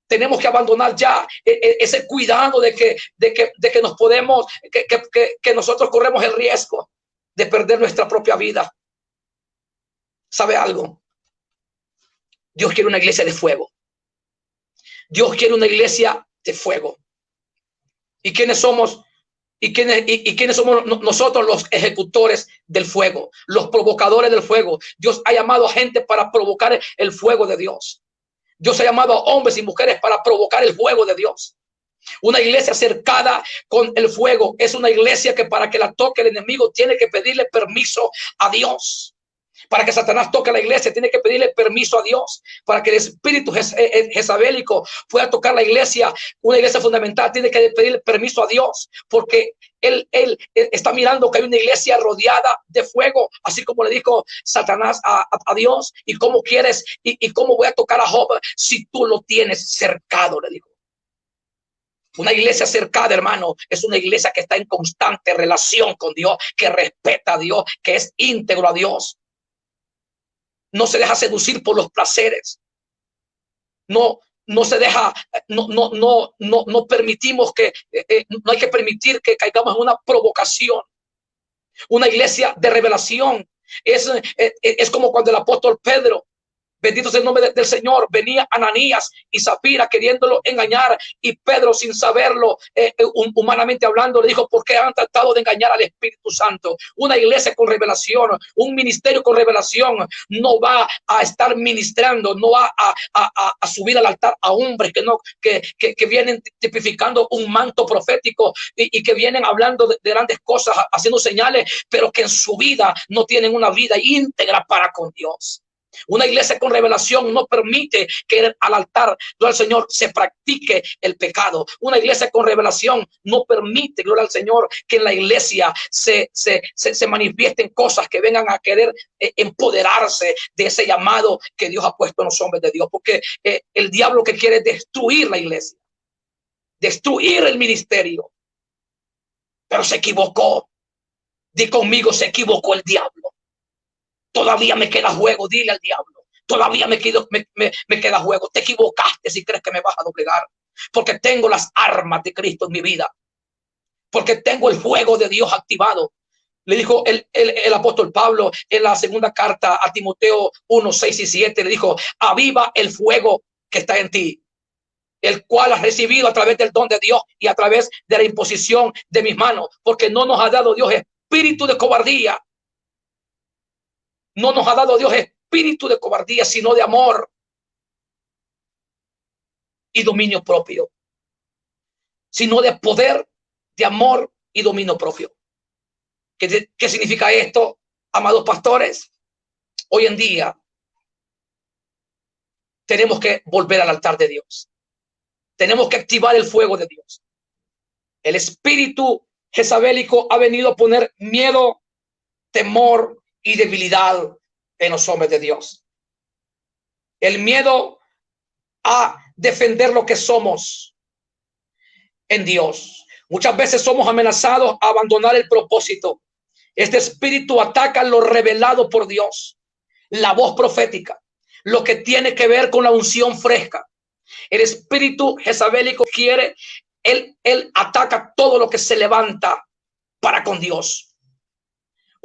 Tenemos que abandonar ya ese cuidado de que nos podemos, que nosotros corremos el riesgo de perder nuestra propia vida. ¿Sabe algo? Dios quiere una iglesia de fuego. Dios quiere una iglesia de fuego. ¿Y quiénes somos? ¿Y quiénes somos nosotros? Los ejecutores del fuego, los provocadores del fuego. Dios ha llamado a gente para provocar el fuego de Dios. Dios ha llamado a hombres y mujeres para provocar el fuego de Dios. Una iglesia cercada con el fuego es una iglesia que, para que la toque el enemigo, tiene que pedirle permiso a Dios. Para que Satanás toque la iglesia, tiene que pedirle permiso a Dios. Para que el espíritu jezabélico pueda tocar la iglesia, una iglesia fundamental, tiene que pedirle permiso a Dios. Porque él está mirando que hay una iglesia rodeada de fuego, así como le dijo Satanás a Dios. ¿Y cómo quieres y cómo voy a tocar a Job si tú lo tienes cercado?, le dijo. Una iglesia cercada, hermano, es una iglesia que está en constante relación con Dios, que respeta a Dios, que es íntegro a Dios. No se deja seducir por los placeres. No se deja, no permitimos que, no hay que permitir que caigamos en una provocación. Una iglesia de revelación. Es como cuando el apóstol Pedro, bendito sea el nombre del Señor, venía Ananías y Zafira queriéndolo engañar, y Pedro, sin saberlo, humanamente hablando, le dijo: ¿por qué han tratado de engañar al Espíritu Santo? Una iglesia con revelación, un ministerio con revelación, no va a estar ministrando, no va a subir al altar a hombres que vienen tipificando un manto profético y que vienen hablando de grandes cosas, haciendo señales, pero que en su vida no tienen una vida íntegra para con Dios. Una iglesia con revelación no permite que al altar, gloria al Señor, se practique el pecado. Una iglesia con revelación no permite, gloria al Señor, que en la iglesia se manifiesten cosas que vengan a querer empoderarse de ese llamado que Dios ha puesto en los hombres de Dios. Porque el diablo que quiere destruir la iglesia, destruir el ministerio, pero se equivocó. Di conmigo: se equivocó el diablo. Todavía me queda juego. Dile al diablo: todavía me queda juego. Te equivocaste si crees que me vas a doblegar, porque tengo las armas de Cristo en mi vida, porque tengo el fuego de Dios activado. Le dijo el apóstol Pablo en la segunda carta a Timoteo 1, 6 y 7, le dijo: aviva el fuego que está en ti, el cual has recibido a través del don de Dios y a través de la imposición de mis manos, porque no nos ha dado Dios espíritu de cobardía. No nos ha dado Dios espíritu de cobardía, sino de amor y dominio propio. Sino de poder, de amor y dominio propio. ¿Qué significa esto, amados pastores? Hoy en día tenemos que volver al altar de Dios. Tenemos que activar el fuego de Dios. El espíritu jezabélico ha venido a poner miedo, temor y debilidad en los hombres de Dios. El miedo a defender lo que somos en Dios. Muchas veces somos amenazados a abandonar el propósito. Este espíritu ataca lo revelado por Dios, la voz profética, lo que tiene que ver con la unción fresca. El espíritu jezabélico quiere, él ataca todo lo que se levanta para con Dios.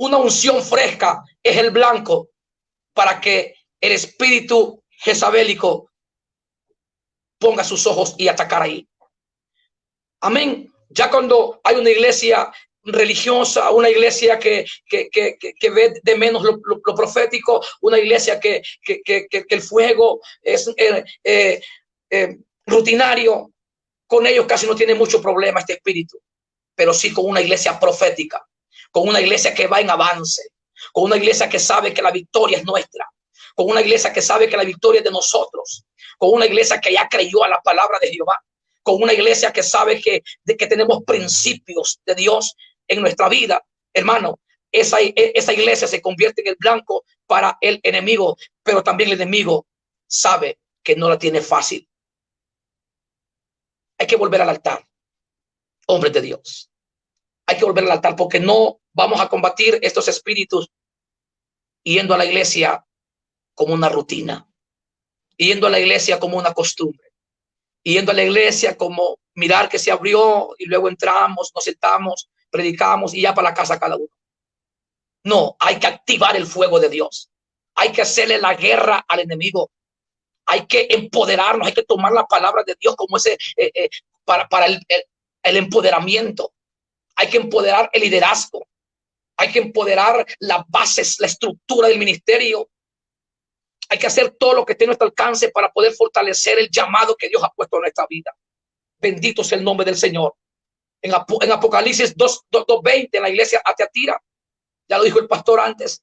Una unción fresca es el blanco para que el espíritu jezabélico ponga sus ojos y atacar ahí. Amén. Ya cuando hay una iglesia religiosa, una iglesia que ve de menos lo profético, una iglesia que el fuego es rutinario, con ellos casi no tiene mucho problema este espíritu, pero sí con una iglesia profética, con una iglesia que va en avance, con una iglesia que sabe que la victoria es nuestra, con una iglesia que sabe que la victoria es de nosotros, con una iglesia que ya creyó a la palabra de Jehová, con una iglesia que sabe que tenemos principios de Dios en nuestra vida. Hermano, esa iglesia se convierte en el blanco para el enemigo, pero también el enemigo sabe que no la tiene fácil. Hay que volver al altar, hombres de Dios. Hay que volver al altar, porque no vamos a combatir estos espíritus yendo a la iglesia como una rutina, yendo a la iglesia como una costumbre, yendo a la iglesia como mirar que se abrió y luego entramos, nos sentamos, predicamos y ya para la casa cada uno. No, hay que activar el fuego de Dios. Hay que hacerle la guerra al enemigo. Hay que empoderarnos, hay que tomar la palabra de Dios como ese para el empoderamiento. Hay que empoderar el liderazgo. Hay que empoderar las bases, la estructura del ministerio. Hay que hacer todo lo que esté a nuestro alcance para poder fortalecer el llamado que Dios ha puesto en nuestra vida. Bendito sea el nombre del Señor. En Apocalipsis 2:20, en la iglesia a Tiatira, ya lo dijo el pastor antes.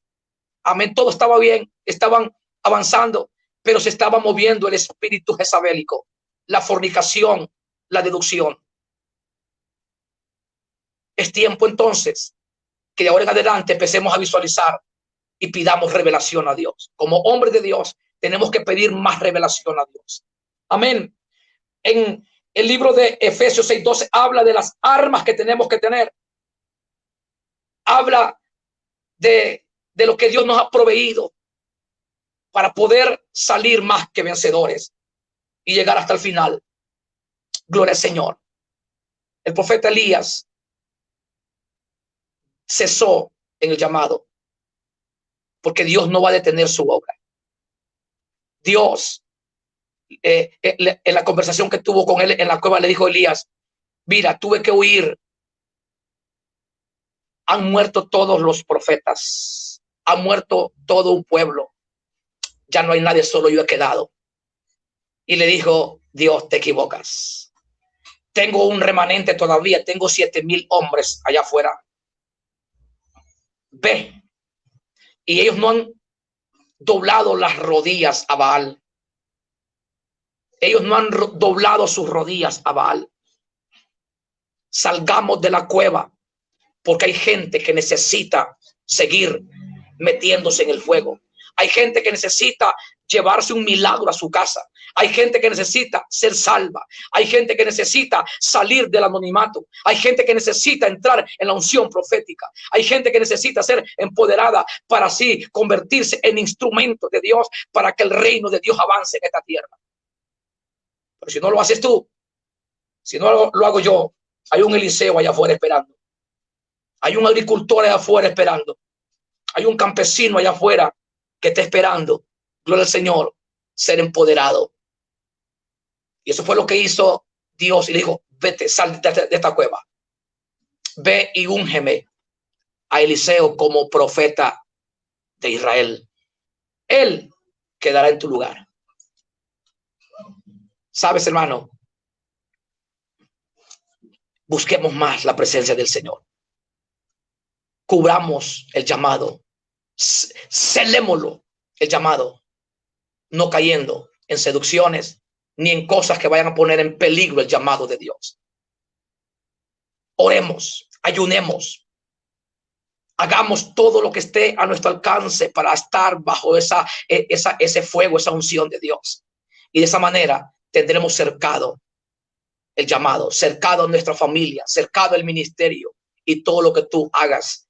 Amén, todo estaba bien, estaban avanzando, pero se estaba moviendo el espíritu jezabélico, la fornicación, la deducción. Es tiempo entonces que de ahora en adelante empecemos a visualizar y pidamos revelación a Dios. Como hombres de Dios tenemos que pedir más revelación a Dios. Amén. En el libro de Efesios 6:12 habla de las armas que tenemos que tener. Habla de lo que Dios nos ha proveído para poder salir más que vencedores y llegar hasta el final. Gloria al Señor. El profeta Elías cesó en el llamado, porque Dios no va a detener su obra. Dios, en la conversación que tuvo con él en la cueva, le dijo a Elías: mira, tuve que huir. Han muerto todos los profetas. Ha muerto todo un pueblo. Ya no hay nadie, solo yo he quedado. Y le dijo Dios: te equivocas. Tengo un remanente todavía. Tengo 7,000 hombres allá afuera. Ve. Y ellos no han doblado las rodillas a Baal. Ellos no han doblado sus rodillas a Baal. Salgamos de la cueva, porque hay gente que necesita seguir metiéndose en el fuego. Hay gente que necesita llevarse un milagro a su casa. Hay gente que necesita ser salva. Hay gente que necesita salir del anonimato. Hay gente que necesita entrar en la unción profética. Hay gente que necesita ser empoderada para así convertirse en instrumento de Dios para que el reino de Dios avance en esta tierra. Pero si no lo haces tú, si no lo hago yo, hay un Eliseo allá afuera esperando. Hay un agricultor allá afuera esperando. Hay un campesino allá afuera que está esperando, gloria al Señor, ser empoderado. Y eso fue lo que hizo Dios. Y le dijo: vete, sal de esta cueva. Ve y úngeme a Eliseo como profeta de Israel. Él quedará en tu lugar. ¿Sabes, hermano? Busquemos más la presencia del Señor. Cubramos el llamado. Celémoslo, el llamado, no cayendo en seducciones ni en cosas que vayan a poner en peligro el llamado de Dios. Oremos, ayunemos, hagamos todo lo que esté a nuestro alcance para estar bajo ese fuego, esa unción de Dios. Y de esa manera tendremos cercado el llamado, cercado nuestra familia, cercado el ministerio, y todo lo que tú hagas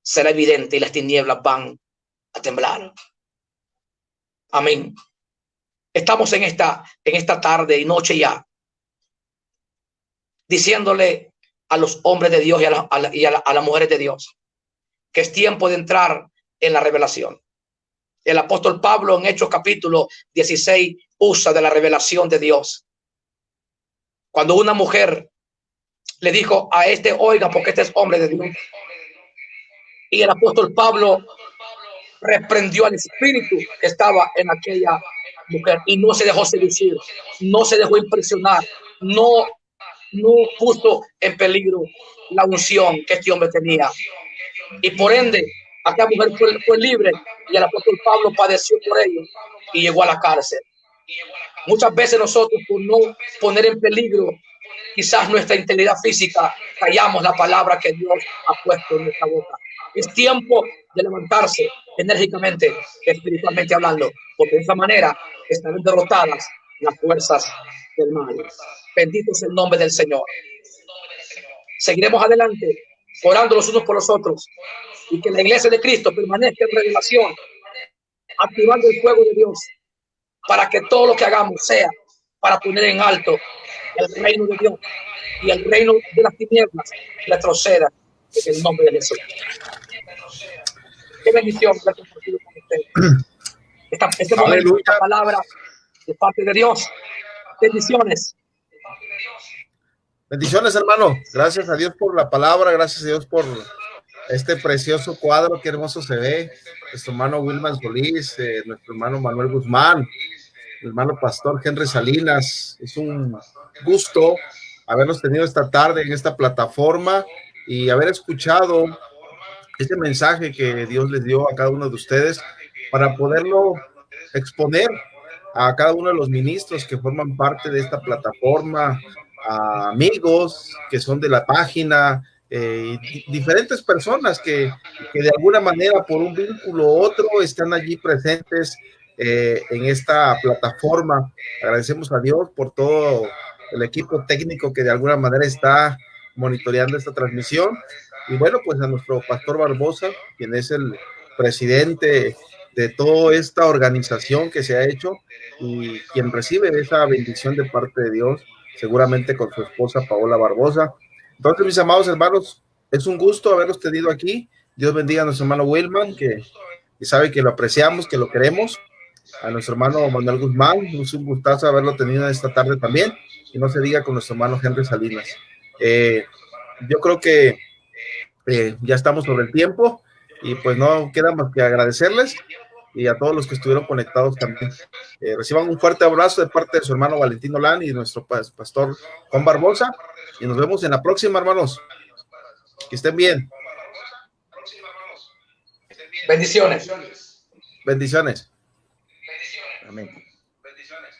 será evidente y las tinieblas van a temblar. Amén. Estamos en esta tarde y noche ya, diciéndole a los hombres de Dios y a las mujeres de Dios que es tiempo de entrar en la revelación. El apóstol Pablo en Hechos capítulo 16 usa de la revelación de Dios. Cuando una mujer le dijo a este: oiga, porque este es hombre de Dios. Y el apóstol Pablo reprendió al espíritu que estaba en aquella mujer y no se dejó seducir, no se dejó impresionar, no puso en peligro la unción que este hombre tenía. Y por ende, aquella mujer fue libre, y el apóstol Pablo padeció por ello y llegó a la cárcel. Muchas veces nosotros, por no poner en peligro quizás nuestra integridad física, callamos la palabra que Dios ha puesto en nuestra boca. Es tiempo de levantarse enérgicamente, espiritualmente hablando, porque de esa manera estarán derrotadas las fuerzas del mal. Bendito es el nombre del Señor. Seguiremos adelante, orando los unos por los otros, y que la iglesia de Cristo permanezca en revelación, activando el fuego de Dios, para que todo lo que hagamos sea para poner en alto el reino de Dios, y el reino de las tinieblas retroceda en el nombre de Jesús. Qué bendición haber compartido con ustedes esta palabra de parte de Dios. Bendiciones. Bendiciones, hermano. Gracias a Dios por la palabra, gracias a Dios por este precioso cuadro, qué hermoso se ve. Nuestro hermano Wilman Solís, nuestro hermano Manuel Guzmán, el hermano pastor Henry Salinas. Es un gusto haberlos tenido esta tarde en esta plataforma y haber escuchado este mensaje que Dios les dio a cada uno de ustedes para poderlo exponer a cada uno de los ministros que forman parte de esta plataforma, a amigos que son de la página, diferentes personas que de alguna manera por un vínculo u otro están allí presentes en esta plataforma. Agradecemos a Dios por todo el equipo técnico que de alguna manera está monitoreando esta transmisión, y bueno, pues a nuestro pastor Barbosa, quien es el presidente de toda esta organización que se ha hecho y quien recibe esa bendición de parte de Dios, seguramente con su esposa Paola Barbosa. Entonces, mis amados hermanos, es un gusto haberlos tenido aquí. Dios bendiga a nuestro hermano Wilman, que sabe que lo apreciamos, que lo queremos. A nuestro hermano Manuel Guzmán, es un gustazo haberlo tenido esta tarde también. Y no se diga con nuestro hermano Henry Salinas. Yo creo que ya estamos sobre el tiempo y pues no queda más que agradecerles y a todos los que estuvieron conectados también. Reciban un fuerte abrazo de parte de su hermano Valentín Olán y nuestro pastor Juan Barbosa, y nos vemos en la próxima, hermanos. Que estén bien. Bendiciones. Bendiciones. Amén. Bendiciones.